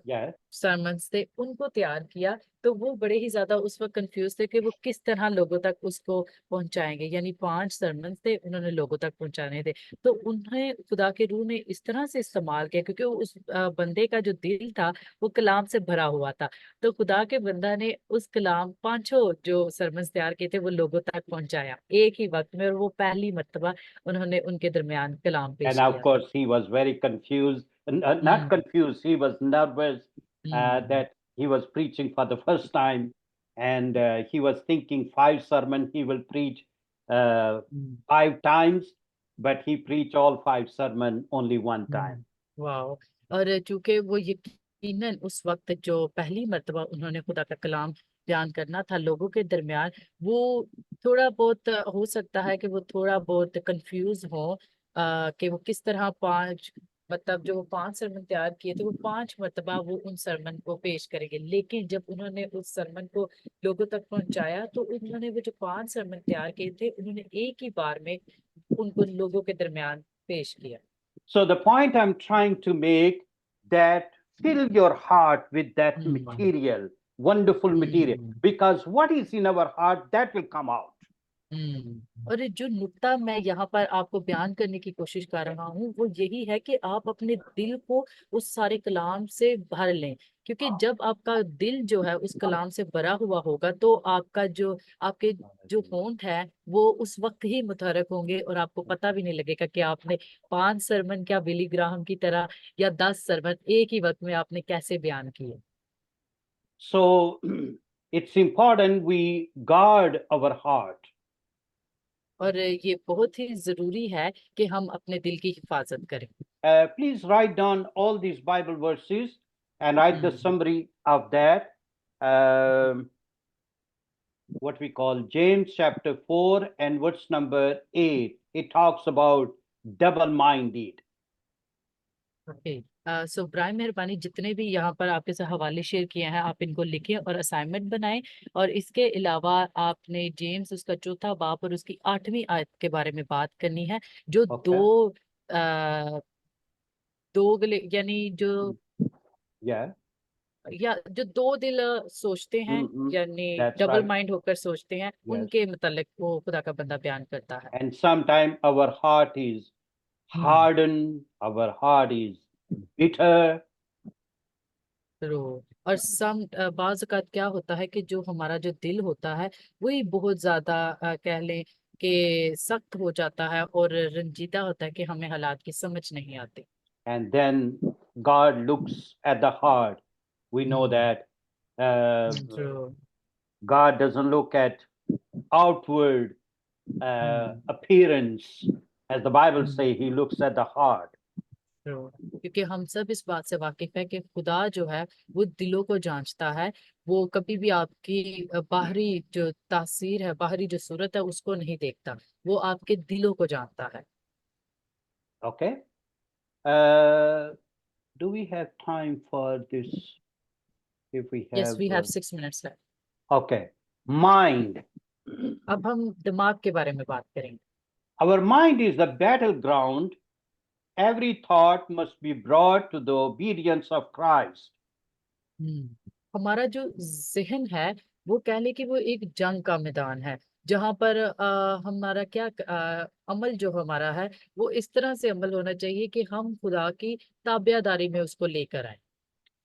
Yes. सरमन्स थे उनको तैयार किया, तो वो बड़े ही ज्यादा उस वक्त कंफ्यूज थे कि वो किस तरह लोगों तक उसको पहुंचाएंगे। यानी 5 सरमन्स थे, उन्होंने लोगों तक पहुंचाने थे। तो उन्हें खुदा के रूह ने इस तरह से इस्तेमाल किया, क्योंकि उस बंदे का जो दिल था वो कलाम से भरा हुआ था। तो खुदा के बंदा ने उस कलाम, 5 जो सरमन्स तैयार किए थे, वो लोगों तक पहुंचाया एक ही वक्त में। और वो पहली मर्तबा उन्होंने उनके दरमियान कलाम पेश And of किया था। course, he was very confused, not hmm confused, he was nervous hmm that he was preaching for the first time. And he was thinking 5 sermon he will preach uh, hmm 5 times, but he preached all 5 sermon only one time. वाह। और चूंकि वो यकीनन उस वक्त जो पहली मर्तबा उन्होंने खुदा का कलाम बयान करना था लोगों के दरमियान, वो थोड़ा बहुत हो सकता है कि वो थोड़ा बहुत कंफ्यूज हो, कि वो किस तरह 5, मतलब जो वो 5 सरमन तैयार किए थे, वो 5 मर्तबा वो उन सरमन को पेश करेंगे। लेकिन जब उन्होंने उस सरमन को लोगों तक पहुंचाया, तो उन्होंने वो जो 5 सरमन तैयार किए थे, उन्होंने एक ही बार में उनको लोगों के दरमियान पेश किया। So the point I'm trying to make, that fill your heart with that hmm material, wonderful material, hmm because what is in our heart, that will come out. और ये जो नुक्ता मैं यहाँ पर आपको बयान करने की कोशिश कर रहा हूँ, वो यही है कि आप अपने दिल को उस सारे कलाम से भर लें। क्योंकि जब आपका दिल जो है उस कलाम से भरा हुआ होगा, तो आपका जो आपके जो होंठ है वो उस वक्त ही मुतहरक होंगे, और आपको पता भी नहीं लगेगा कि आपने 5 सरमन, क्या बिली ग्राहम की तरह, या 10 सरमन एक ही वक्त में आपने कैसे बयान किए। So it's important we guard our heart. और ये बहुत ही जरूरी है कि हम अपने दिल की हिफाजत करें। Please write down all these Bible verses and write the hmm summary of that. Um, what we call James chapter 4 and verse number 8. It talks about double-minded. Okay. So Brian मेहरबानी, जितने भी यहाँ पर आपके साथ हवाले शेयर किए हैं, आप इनको लिखें और असाइनमेंट बनाएं। और इसके अलावा आपने जेम्स उसका 4था बाब और उसकी 8वीं आयत के बारे में बात करनी है, जो Okay. आ, दो गले, यानी जो, Yeah. या जो दो दिल सोचते हैं, Mhm. यानी That's डबल right. माइंड होकर सोचते हैं, Yes. उनके मतलब वो खुदा का बंदा बयान करता है। And sometimes our heart is hmm hardened, our heart is bitter. तो और बाज औक़ात क्या होता है कि जो हमारा जो दिल होता है, वही बहुत ज्यादा कह लें कि सख्त हो जाता है, और रंजीदा होता है कि हमें हालात की समझ नहीं आती। And then God looks at the heart. We know hmm that uh, जो God doesn't look at outward hmm appearance. As the Bible hmm, say, he looks at the heart. क्योंकि हम सब इस बात से वाकिफ है कि खुदा जो है वो दिलों को जांचता है। वो कभी भी आपकी बाहरी जो तासीर है, बाहरी जो सूरत है, उसको नहीं देखता। वो आपके दिलों को जानता है। Okay. Uh, do we have time for this? If we yes, have, we have 6 minutes left. okay. Mind. अब हम दिमाग के बारे में बात करेंगे। Our mind is the battleground. Every thought must be brought to the obedience of Christ. हमारा जो जहन है, वो कह ले कि वो एक जंग का मैदान है, जहाँ पर हमारा क्या अमल जो हमारा है, वो इस तरह से अमल होना चाहिए कि हम खुदा की ताबियादारी में उसको लेकर आए।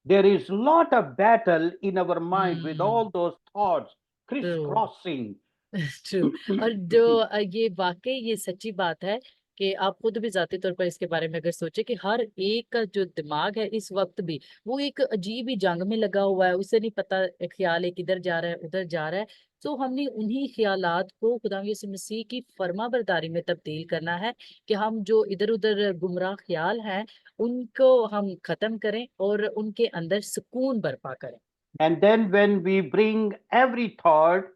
There is a lot of battle in our mind with hmm all those thoughts true crisscrossing. True. और जो ये वाकई ये सच्ची बात है कि आप खुद भी जाती तौर पर इसके बारे में अगर सोचे कि हर एक का जो दिमाग है इस वक्त भी वो एक अजीब ही जंग में लगा हुआ है, उसे नहीं पता ख्याल है किधर जा रहा है, उधर जा रहा है। तो हमने उन्हीं ख्यालात को खुदा यीशु मसीह की फर्मा बरदारी में तब्दील करना है, कि हम जो इधर उधर गुमराह ख्याल हैं उनको हम खत्म करें और उनके अंदर सुकून बर्पा करें। And then when we bring every thought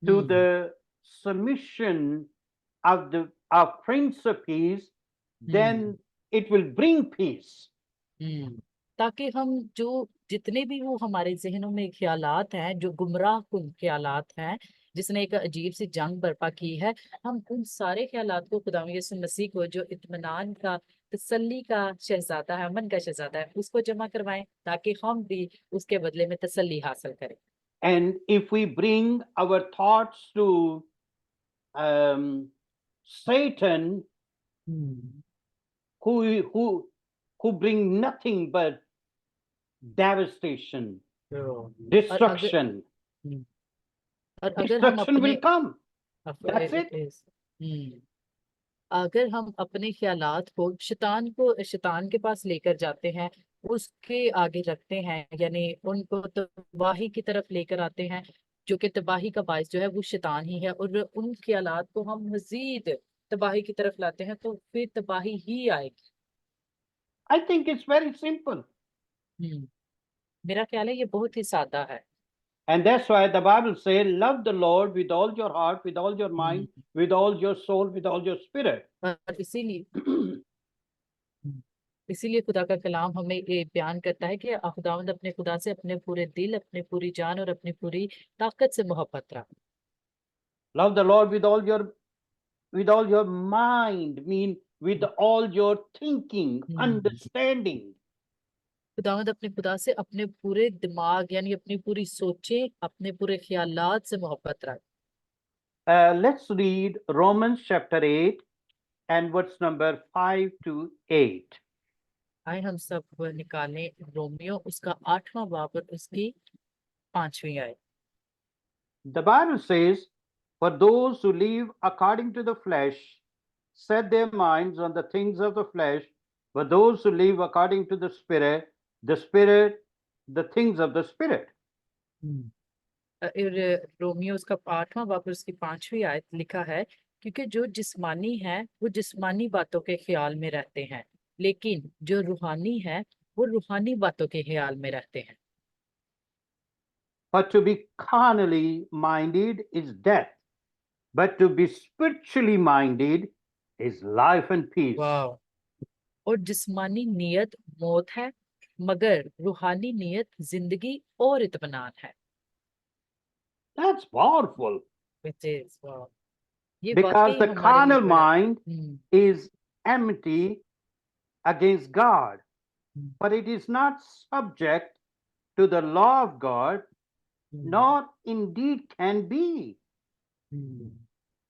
to hmm the submission of the of Prince of Peace, hmm then it will bring peace. ताकि हम जो जितने भी वो हमारे जहनों में ख्यालात हैं, जो गुमराह कुन ख्यालात हैं, जिसने एक अजीब सी जंग बर्पा की है, हम उन सारे ख्यालात को खुदा यीशु मसीह को, जो इत्मीनान का, तसल्ली का शहजादा है, अमन का शहजादा है, उसको जमा करवाएं, ताकि हम भी उसके बदले में तसल्ली हासिल करें। And if we bring our thoughts to Satan, who bring nothing but devastation, और अगर destruction, और अगर हम destruction will अपने come. That's it. अगर हम अपने ख्यालात को शैतान के पास लेकर जाते हैं, उसके आगे रखते हैं, यानी उनको तबाही की तरफ लेकर आते हैं, जो कि तबाही का बायस जो है वो शैतान ही है, और उन ख्यालात को हम मजीद तबाही की तरफ लाते हैं, तो फिर तबाही ही आएगी। I think it's very simple. मेरा ख्याल है ये बहुत ही सादा है। And that's why the Bible says, love the Lord with all your heart, with all your mind, with all your soul, with all your spirit. और इसीलिए खुदा का कलाम हमें ये बयान करता है कि खुदावंद अपने खुदा से अपने पूरे दिल, अपने पूरी जान और अपनी पूरी ताकत से मोहब्बत रख। Love the Lord with all your mind, mean with all your thinking, understanding. खुदावंद अपने खुदा से अपने पूरे दिमाग, यानी अपनी पूरी सोचें, अपने पूरे ख्यालात से मोहब्बत रख। Let's read Romans chapter 8 and verse number 5 to 8. आए हम सब निकालें रोमियो उसका 8वां बाब और उसकी 5वीं आयत। The Bible says, for those who live according to the flesh set their minds on the things of the flesh, but those who live according to the Spirit, the things of the Spirit. Romeo उसका 8वां बाब और उसकी 5वीं आयत लिखा है, क्योंकि जो जिस्मानी है वो जिस्मानी बातों के ख्याल में रहते हैं, लेकिन जो रूहानी है वो रूहानी बातों के ख्याल में रहते हैं। For to be carnally minded is death, but to be spiritually minded is life and peace. वाह। और जिस्मानी नियत मौत है, मगर रूहानी नियत जिंदगी और इत्मीनान है। That's powerful. Which is, wow. ये Because वाकई the हमारे लिए carnal बड़ा mind is enmity against God, but it is not subject to the law of God, nor indeed can be.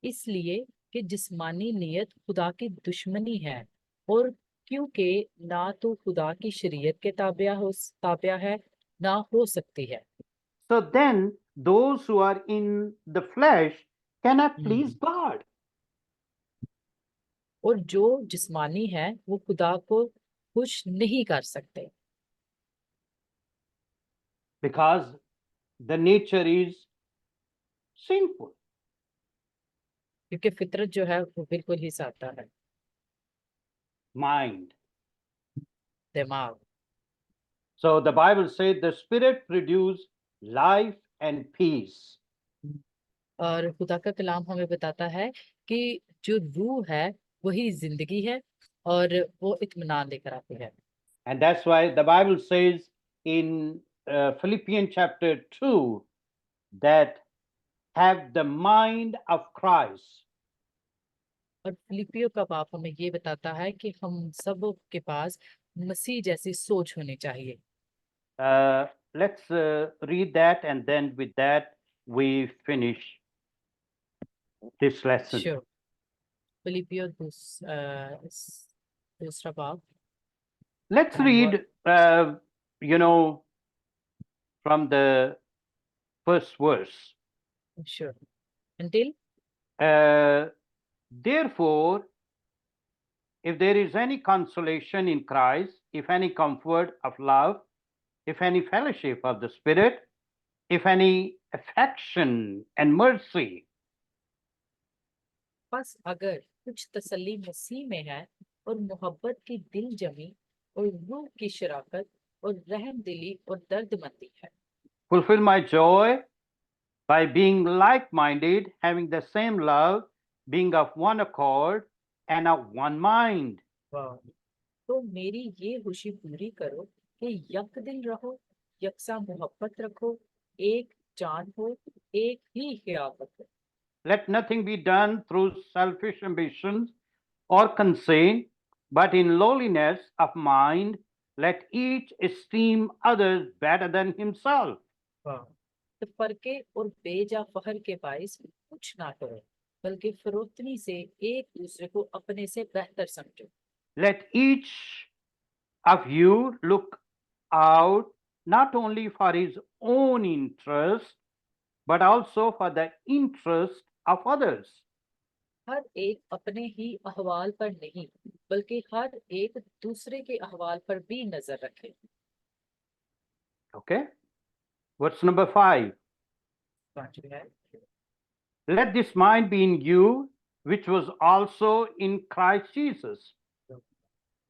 इसलिए कि जिस्मानी नियत खुदा की दुश्मनी है, और क्योंकि ना तो खुदा की शरीयत के ताबिया है, ना हो सकती है। So then those who are in the flesh cannot please God. और जो जिस्मानी है वो खुदा को खुश नहीं कर सकते, Because the nature is sinful. क्योंकि फितरत जो है वो बिल्कुल ही सादा है। Mind. दिमाग। So the Bible says the Spirit produces life and peace. और खुदा का कलाम हमें बताता है कि जो रूह है वही जिंदगी है, और वो इत्मीनान लेकर आती है। And that's why the Bible says in Philippians chapter 2 that have the mind of Christ. और फिलिपियो का बाप हमें ये बताता है कि हम सब के पास मसीह जैसी सोच होनी चाहिए। Let's read that, and then with that we finish this lesson. Sure. फिलिपियो दूसरा बाप। Let's read, from the first verse. Sure. Until Therefore, if there is any consolation in Christ, if any comfort of love, if any fellowship of the Spirit, if any affection and mercy, बस अगर कुछ तसल्ली मसीह में है, और मोहब्बत की दिल जमी, और रूह की शराकत, और रहम दिली और दर्दमंदी है, fulfill my joy by being like-minded, having the same love, being of one accord and of one mind. तो मेरी ये खुशी पूरी करो कि यक दिल रहो, यकसा मोहब्बत रखो, एक पहचान हो, एक ही खियाफत हो। Let nothing be done through selfish ambitions or conceit, but in lowliness of mind, let each esteem others better than himself. तो फरके और बेजा फहर के बाइस कुछ ना करो, बल्कि फरोतनी से एक दूसरे को अपने से बेहतर समझो। Let each of you look out not only for his own interest, but also for the interest of others. हर एक अपने ही अहवाल पर नहीं, बल्कि हर एक दूसरे के अहवाल पर भी नजर रखे। Okay? What's number 5? पांचवी है, Let this mind be in you, which was also in Christ Jesus.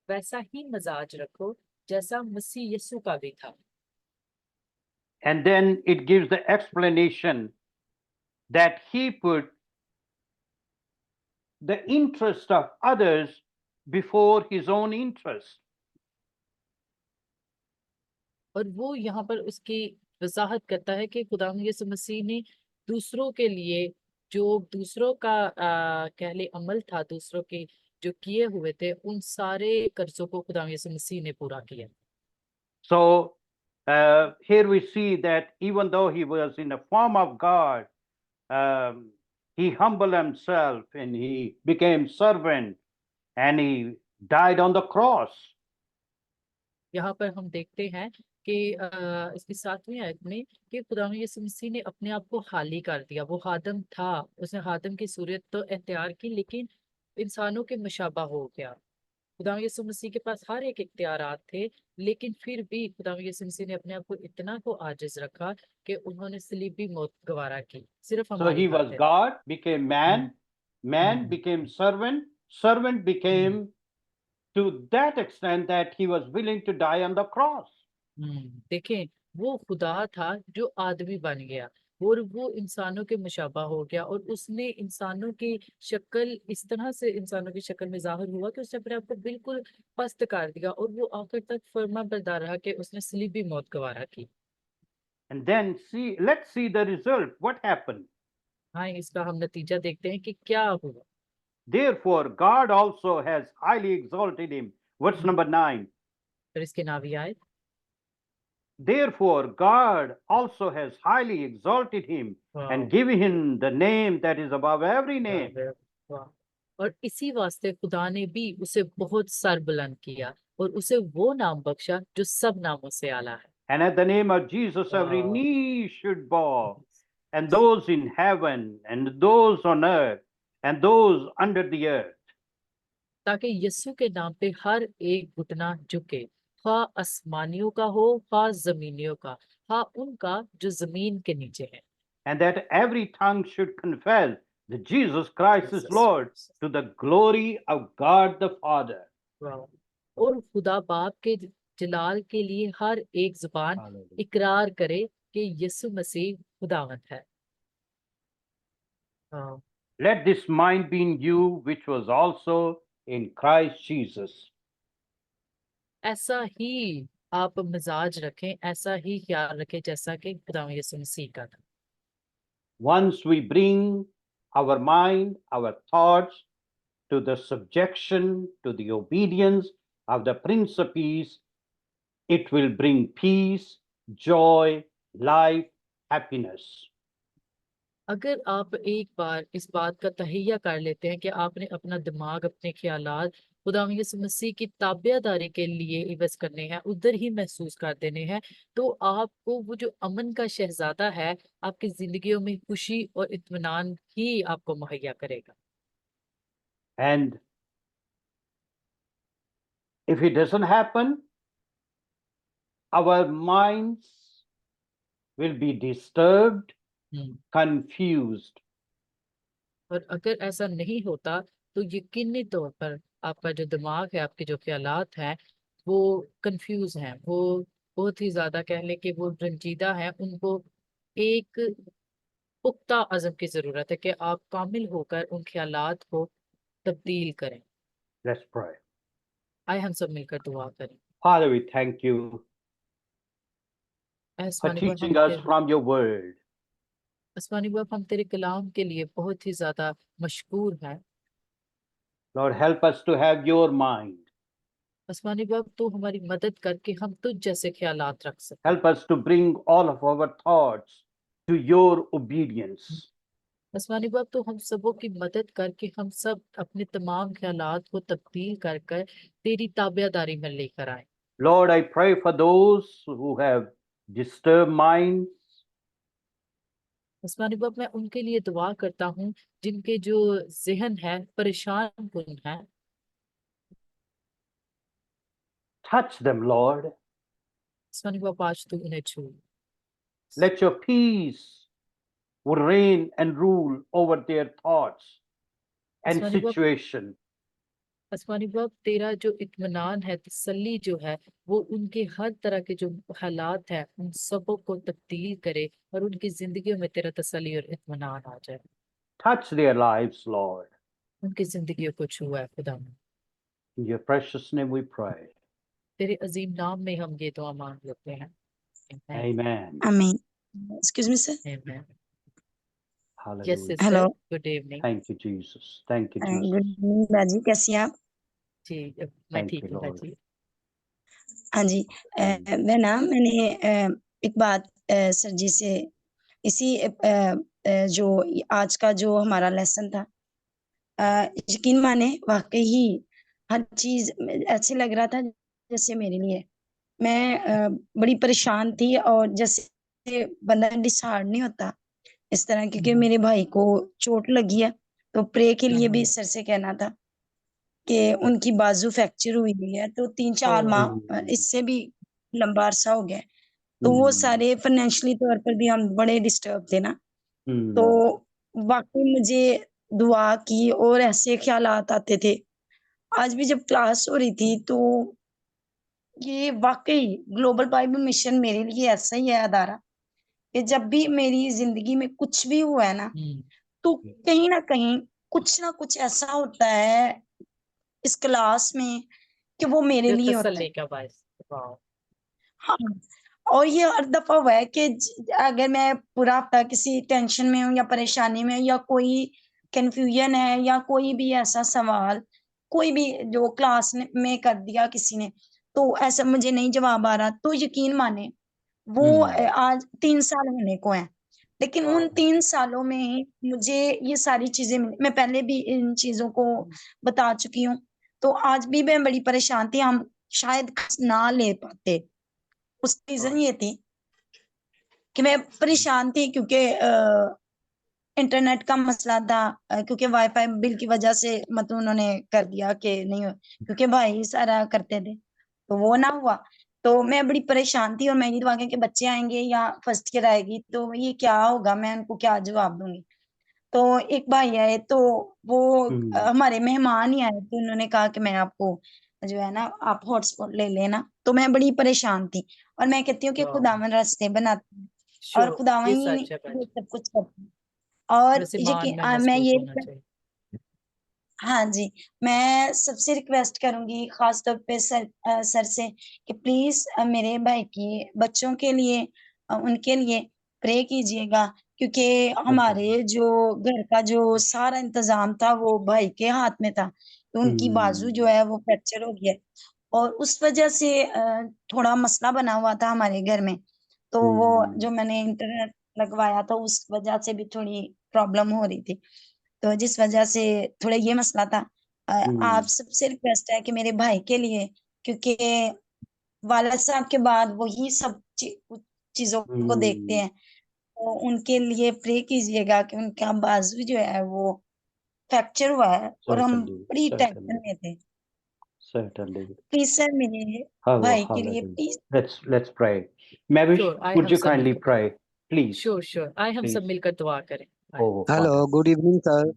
वैसा ही मजाज रखो जैसा मसीह यीशु का भी था। And then it gives the explanation that he put the interest of others before his own interest. और वो यहाँ पर उसकी वजाहत करता है कि खुदा यीशु मसीह ने दूसरों के लिए, जो दूसरों का कह ले अमल था, दूसरों के जो किए हुए थे, उन सारे कर्जों को खुदा यीशु मसीह ने पूरा किया। So here we see that even though he was in the form of God, he humbled himself and he became servant and he died on the cross. यहाँ पर हम देखते हैं कि इसकी 7वीं आयत में कि खुदा यीशु मसीह ने अपने आप को खाली कर दिया। वो हादम था, उसने हादम की सूरत तो इख्तियार की, लेकिन इंसानों के मुशाबा हो गया। खुदा यीशु मसीह के पास हर एक इख्तियारात थे, लेकिन फिर भी खुदा यीशु मसीह ने अपने आप को इतना को आजिज रखा कि उन्होंने सलीबी मौत गवारा की, सिर्फ So हमारी he was खातिर। God, became man, man hmm, became servant, servant hmm, became to that extent that he was willing to die on the cross. देखें, वो खुदा था जो आदमी बन गया और वो इंसानों के मुशाबा हो गया, और उसने इंसानों की शक्ल इस तरह से इंसानों की शक्ल में जाहिर हुआ कि उसने अपने आप को बिल्कुल पस्त कर दिया, और वो आखिर तक फर्मा बरदार रहा कि उसने सलीबी मौत गवारा की। And then let's see the result. What happened? हाँ, इसका हम नतीजा देखते हैं कि क्या हुआ। Therefore, God also has highly exalted him. What's number 9? फिर इसके नावी आए, Therefore, God also has highly exalted him and given him the name that is above every name. वाह। और इसी वास्ते खुदा ने भी उसे बहुत सर बुलंद किया और उसे वो नाम बख्शा जो सब नामों से आला है। And at the name of Jesus, every वाह। knee should bow, and those in heaven, and those on earth, and those under the earth. ताकि यीशु के नाम पे हर एक घुटना झुके, खा आसमानियों का हो, खा जमीनियों का, खा उनका जो जमीन के नीचे है। And that every tongue should confess that Jesus Christ is Jesus Lord Christ। to the glory of God the Father. वाह। और खुदा बाप के जलाल के लिए हर एक जुबान Hallelujah. इकरार करे कि यीशु मसीह खुदावंद है। हाँ, Let this mind be in you, which was also in Christ Jesus. ऐसा ही आप मिजाज रखें, ऐसा ही ख्याल रखें जैसा कि खुदा यीशु मसीह का था। Once we bring our mind, our thoughts to the subjection, to the obedience of the Prince of Peace, it will bring peace, joy, life, happiness. अगर आप एक बार इस बात का तहैया कर लेते हैं कि आपने अपना दिमाग, अपने ख्यालात खुदा यीशु मसीह की ताबियादारी के लिए इवज करने हैं, उधर ही महसूस कर देने हैं, तो आपको वो जो अमन का शहजादा है आपकी जिंदगियों में खुशी और इत्मीनान ही आपको मुहैया करेगा। And if it doesn't happen, our minds will be disturbed, confused. और अगर ऐसा नहीं होता तो यकीनी तौर पर आपका जो दिमाग है, आपके जो ख्यालात हैं, वो कंफ्यूज हैं, वो बहुत ही ज्यादा कह लें कि वो रंजीदा हैं। उनको एक पुख्ता अज़म की जरूरत है कि आप कामिल होकर उन ख्यालात को तब्दील करें। Let's pray. आए हम सब मिलकर दुआ करें। Father, we thank you for आसमानी पर हम teaching us from your word. आसमानी बाप, हम तेरे कलाम के लिए बहुत ही ज्यादा मशकूर हैं। Lord, help us to have your mind. आसमानी बाप, तू हमारी मदद करके हम तुझ जैसे ख्यालात रख सके। Help us to bring all of our thoughts to your obedience. आसमानी बाप, तो हम सबों की मदद करके हम सब अपने तमाम ख्यालात को तब्दील कर कर तेरी ताबियादारी में लेकर आए। Lord, I pray for those who have disturbed minds. आसमानी बाप, मैं उनके लिए दुआ करता हूँ जिनके जो जहन है परेशान कुन है। Touch them, Lord. आसमानी बाप, आज तू उन्हें छू। Let your peace reign and rule over their thoughts and आसमानी बाप, situation. आसमानी बाप, तेरा जो इत्मीनान है, तसल्ली जो है, वो उनके हर तरह के जो हालात हैं उन सबों को तब्दील करे और उनकी जिंदगियों में तेरा तसल्ली और इत्मीनान आ जाए। Touch their lives, Lord. उनकी जिंदगियों को छुआ है खुदा। In your precious name we pray. तेरे अजीम नाम में हम ये दुआ मांग लेते हैं। Amen. Amen. Excuse me, sir. Amen. Yes, Hallelujah. sister. Hello. Good evening. Thank you, Jesus. Thank you, Good Jesus. evening, बाजी, कैसी हैं आप? जी, मैं Thank ठीक you, हूँ Lord. बाजी। हाँ जी, Thank you. मैंने एक बात सर जी से इसी जो आज का जो हमारा लेसन था, यकीन माने वाकई ही हर चीज ऐसे लग रहा था जैसे मेरे लिए मैं बड़ी परेशान थी और जैसे बंदा डिसहार्ड नहीं होता इस तरह, क्योंकि मेरे भाई को चोट लगी है, तो प्रे के लिए भी सर से कहना था कि उनकी बाजू फ्रैक्चर हुई है, तो 3-4 माह इससे भी लंबा अरसा हो गया है। तो वो सारे फाइनेंशियली तौर पर भी हम बड़े डिस्टर्ब थे ना, तो वाक़ई मुझे दुआ की और ऐसे ख़्यालात आते थे। आज भी जब क्लास हो रही थी तो ये वाक़ई ग्लोबल बाइबल मिशन मेरे लिए ऐसा ही है अदारा, कि जब भी मेरी ज़िंदगी में कुछ भी हुआ है ना, तो कहीं न कहीं कुछ ना कुछ ऐसा होता है इस क्लास में कि वो मेरे जो लिए होता है। तसल्ली का बायस। वाह। हाँ, और ये हर दफ़ा हुआ है कि अगर मैं पूरा हफ़्ता किसी टेंशन में हूँ या परेशानी में हूँ या कोई कन्फ्यूज़न है या कोई भी ऐसा सवाल, कोई भी जो क्लास में कर दिया किसी ने, तो ऐसा मुझे नहीं जवाब आ रहा, तो यकीन माने वो आज 3 साल होने को हैं। लेकिन उन 3 सालों में ही मुझे ये सारी चीज़ें मिली। मैं पहले भी इन चीज़ों को बता चुकी हूँ, तो आज भी मैं बड़ी परेशान थी, हम शायद ना ले पाते। उसकी रीज़न ये थी कि मैं परेशान थी क्योंकि इंटरनेट का मसला था, क्योंकि वाईफ़ाई बिल की वज़ह से मतलब उन्होंने कर दिया कि नहीं, क्योंकि भाई सारा करते थे, तो वो ना हुआ। तो मैं बड़ी परेशान थी और मैं ये दुआ की कि बच्चे आएँगे या फर्स्ट ईयर आएगी तो ये क्या होगा, मैं उनको क्या जवाब दूँगी। तो एक भाई आए तो वो हमारे मेहमान ही आए, तो उन्होंने कहा कि मैं आपको जो है ना आप हॉटस्पॉट ले लेना, तो मैं बड़ी परेशान थी और मैं कहती हूँ कि खुदावन रास्ते बनाते हैं और श्योर, खुदावन ये ही सच है ये बाजी। सब कुछ करते हैं। और बस ईमान में मैं मजबूत ये होना चाहिए। हाँ जी, मैं सबसे रिक्वेस्ट करूँगी ख़ास तौर पे सर से कि प्लीज़ मेरे भाई की बच्चों के लिए उनके लिए प्रे कीजिएगा, क्योंकि हमारे जो घर का जो सारा इंतज़ाम था वो भाई के हाथ में था। तो उनकी बाजू जो है वो फ्रैक्चर हो गया है और उस वज़ह से थोड़ा मसला बना हुआ था हमारे घर में। तो वो जो मैंने इंटरनेट लगवाया था उस वज़ह से भी थोड़ी प्रॉब्लम हो रही थी। तो जिस वजह से थोड़ा ये मसला था। आप सबसे रिक्वेस्ट है कि मेरे भाई के लिए, क्योंकि वालिद साहब के बाद वही सब चीज़ों को देखते हैं, तो उनके लिए प्रे कीजिएगा कि उनका बाजू जो है वो फ्रैक्चर हुआ है और हम बड़ी टेंशन में थे। Certainly. प्लीज़ सर मेरे भाई के लिए Hallelujah. Please. Let's pray. Mavish, sure, आए would हम you सब kindly मिलकर pray, please? श्योर आए हम सब Please. मिलकर दुआ करें। Oh, hello, Father. Good evening sir.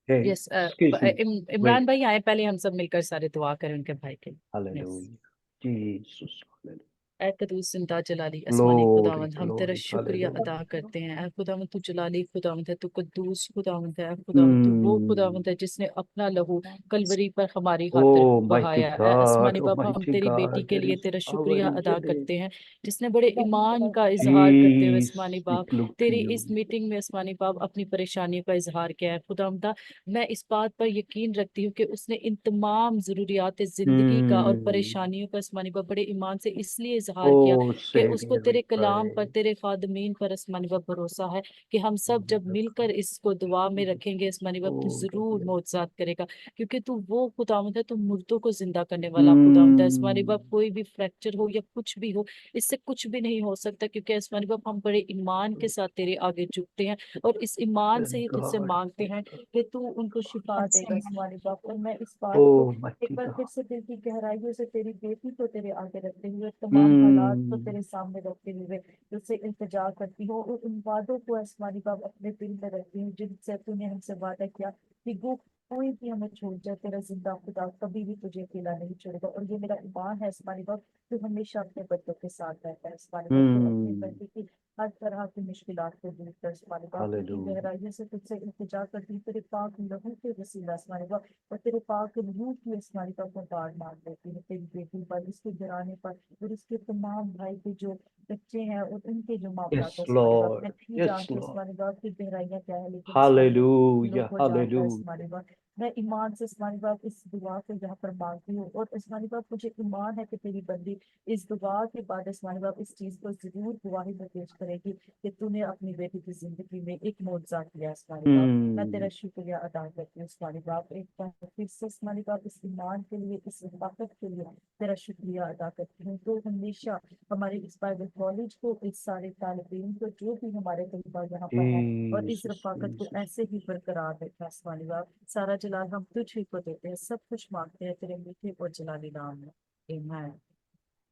Hey, yes, excuse me. Imran Wait. भाई आए, पहले हम सब मिलकर सारे दुआ करें उनके भाई के लिए। Yes. Hallelujah. Jesus. Hallelujah. ऐ कदूस जिंदा जलाली आसमानी Glory, खुदावंद, हम तेरा glory, शुक्रिया hallelujah. अदा करते हैं। ऐ खुदावंद तू जलाली खुदावंद है, तू कद्दूस खुदावंद है। ऐ खुदावंद तू वो खुदावंद है जिसने अपना लहू कलवरी पर हमारी खातिर Oh, mighty बहाया। ऐ God, आसमानी oh, बाप, हम mighty तेरी बेटी God, के there लिए is तेरा power शुक्रिया in अदा your name. करते हैं, जिसने बड़े ईमान का इजहार करते हुए आसमानी Jesus, we बाप look to तेरी you. इस मीटिंग में आसमानी बाप अपनी परेशानियों का इजहार किया है। खुदावंदा, मैं इस बात पर यकीन रखती हूँ कि उसने इन तमाम जरूरियात जिंदगी का और परेशानियों का आसमानी बाप बड़े ईमान से इसलिए इजहार किया Oh, कि उसको Savior, we तेरे कलाम पर, pray. तेरे खादमीन पर आसमानी बाप भरोसा है कि हम सब जब मिलकर इसको दुआ में रखेंगे आसमानी बाप, तू Oh, जरूर Lord. मौजज़ात करेगा, क्योंकि तू वो खुदावंद है, तू मुर्दों को जिंदा करने वाला खुदावंद है। आसमानी बाप, कोई भी फ्रैक्चर हो या कुछ भी हो, इससे कुछ भी नहीं हो सकता, क्योंकि आसमानी बाप हम बड़े ईमान के साथ तेरे आगे झुकते हैं और इस ईमान से ही तुझसे God, मांगते हैं कि तू उनको शिफा अच्छा देगा आसमानी बाप। और मैं इस बात को oh, एक mighty बार फिर God. से दिल की गहराइयों से तेरी बेटी को तेरे आगे रखते हुए, तमाम हालात को Hmm. तेरे सामने रखते हुए तुझसे इल्तिजा करती हूँ और उन वादों को आसमानी बाप अपने दिल में रखती हूँ जिनसे तूने हमसे वादा किया कि वो कोई भी हमें छोड़ जाए, तेरा जिंदा खुदा कभी भी तुझे अकेला नहीं छोड़ेगा। और ये मेरा ईमान है आसमानी बाप, तू हमेशा अपने बच्चों के साथ रहता है आसमानी बाप। तू अपने Hmm. बच्चे की हर तरह की मुश्किलात को दूर कर आसमानी बाप। दिल की Hallelujah. गहराइयों से तुझसे इल्तिजा करती हूँ, तेरे पाक लहू के वसीला आसमानी बाप और तेरे पाक रूह की आसमानी बाप को बाढ़ मार देती है तेरी बेटी पर, इसके घराने पर और इसके तमाम भाई के जो बच्चे हैं और उनके जो मामला Yes, आसमानी बाप। मैं Lord. नहीं Yes, जानती Lord. आसमानी बाप की गहराइयाँ क्या है, लेकिन आसमानी बाप दिलों Hallelujah. को जानता है Hallelujah. आसमानी बाप। मैं ईमान से आसमानी बाप इस दुआ को यहाँ पर मांगती हूँ और आसमानी बाप मुझे ईमान है कि तेरी बंदी इस दुआ के बाद आसमानी बाप इस चीज को जरूर गवाही में पेश करेगी कि तूने अपनी बेटी की जिंदगी में एक मौजज़ा किया आसमानी बाप। मैं तेरा Hmm. शुक्रिया अदा करती हूँ आसमानी बाप, एक बार फिर से आसमानी बाप इस ईमान के लिए, इस ताकत के लिए तेरा शुक्रिया अदा करती हूँ। तो हमेशा हमारे इस बाइबल कॉलेज को, इस सारे तालिब इल्म को, जो भी हमारे तलबा यहाँ पर हैं, और इस Jesus, रफाकत को Jesus. ऐसे ही बरकरार रखा आसमानी बाप। सारा जलाल हम तुझ ही को देते हैं, सब कुछ मांगते हैं तेरे मीठे और जलाली नाम में। आमीन।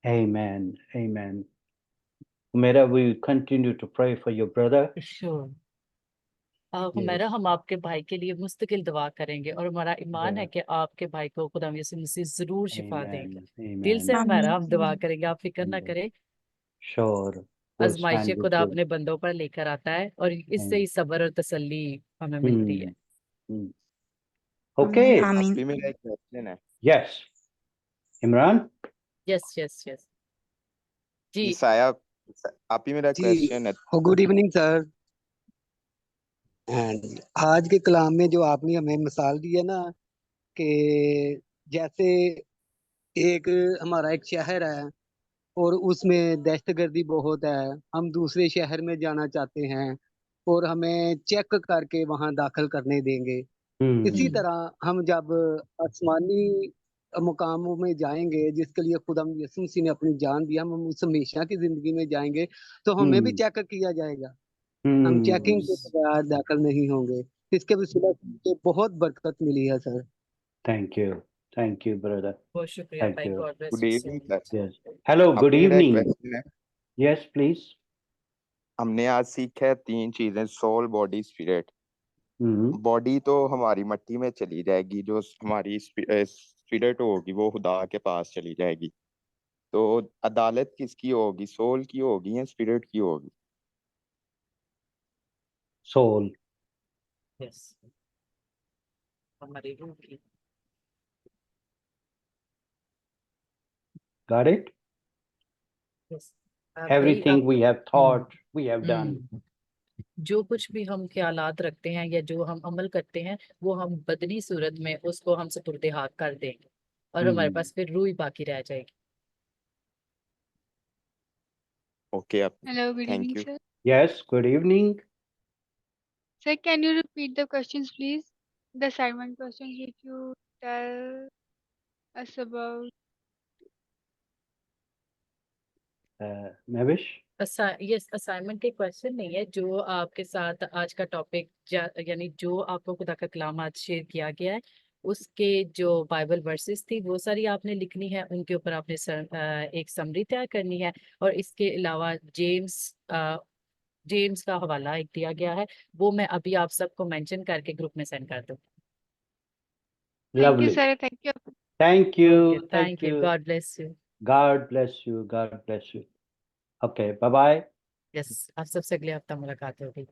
Amen. Amen. Mera, we continue to pray for your brother. Sure. Yes. हमारा, हम आपके भाई के लिए मुस्तकिल दुआ करेंगे और हमारा ईमान है Yeah. कि आपके भाई को खुदा यीशु मसीह जरूर शिफा देगा। Amen. दिल से Amen. हमारा आमीन हम दुआ करेंगे, आप फिक्र ना Yes. करें। Sure. We'll आजमाइशें stand with खुदा you. अपने बंदों पर लेकर आता है और इससे Amen. ही सब्र और तसल्ली हमें मिलती है। Hmm. Hmm. आमीन Okay. आमीन। अभी मेरा एक क्वेश्चन है Yes. Imran? Yes yes yes जी। ईसाया, आप ही मेरा जी क्वेश्चन है। Good evening sir. एंड आज के कलाम में जो आपने हमें मिसाल दी है ना, कि जैसे एक हमारा एक शहर है और उसमें दहशतगर्दी बहुत है, हम दूसरे शहर में जाना चाहते हैं और हमें चेक करके वहां दाखिल करने देंगे। इसी Hmm. तरह हम जब आसमानी मुकामों में जाएंगे जिसके लिए खुदा यीशु मसीह ने अपनी जान दी, हम उस हमेशा की जिंदगी में जाएंगे तो हमें भी Hmm. चेक किया जाएगा, हम Hmm. चेकिंग के बगैर दाखिल नहीं होंगे। इसके वसीला से बहुत बरकत मिली है sir. Thank you. Thank you, brother. बहुत शुक्रिया Thank भाई, you. God bless good you evening so sir. Yes. Hello, good अभी मेरा एक evening. क्वेश्चन है। Yes, please. हमने आज सीखा है 3 चीजें, soul, body, spirit. Hmm. Body तो हमारी मट्टी में चली जाएगी, जो हमारी स्पिरिट होगी वो खुदा के पास चली जाएगी। तो अदालत किसकी होगी, सोल की होगी या स्पिरिट की होगी? Soul. यस, हमारी रूह की। Got it? यस भाई, Everything आप we have thought, we have done. जो कुछ भी हम ख्यालात रखते हैं या जो हम अमल करते हैं, वो हम बदनी सूरत में उसको हम सुपुर्द हाथ कर देंगे और हमारे Hmm. पास फिर रूह ही बाकी रह जाएगी। ओके, अब Hello, good thank evening, you. sir. Yes, good evening. Sir, can you repeat the questions, please? The assignment questions which you tell us about. Mavish? Yes, assignment के क्वेश्चन नहीं है, जो आपके साथ आज का टॉपिक यानी जो आपको खुदा का कलाम आज शेयर किया गया है, उसके जो बाइबल वर्सेस थी वो सारी आपने लिखनी है, उनके ऊपर आपने एक समरी तैयार करनी है। और इसके अलावा जेम्स का हवाला एक दिया गया है, वो मैं अभी आप सबको मेंशन करके ग्रुप में सेंड कर दूँ। Thank you, Lovely. sir. Thank you. Thank okay, you. Thank thank you, you. God bless you. God bless you. God bless you. Okay, bye bye. Yes, आप सबसे अगले हफ्ता मुलाकात होगी।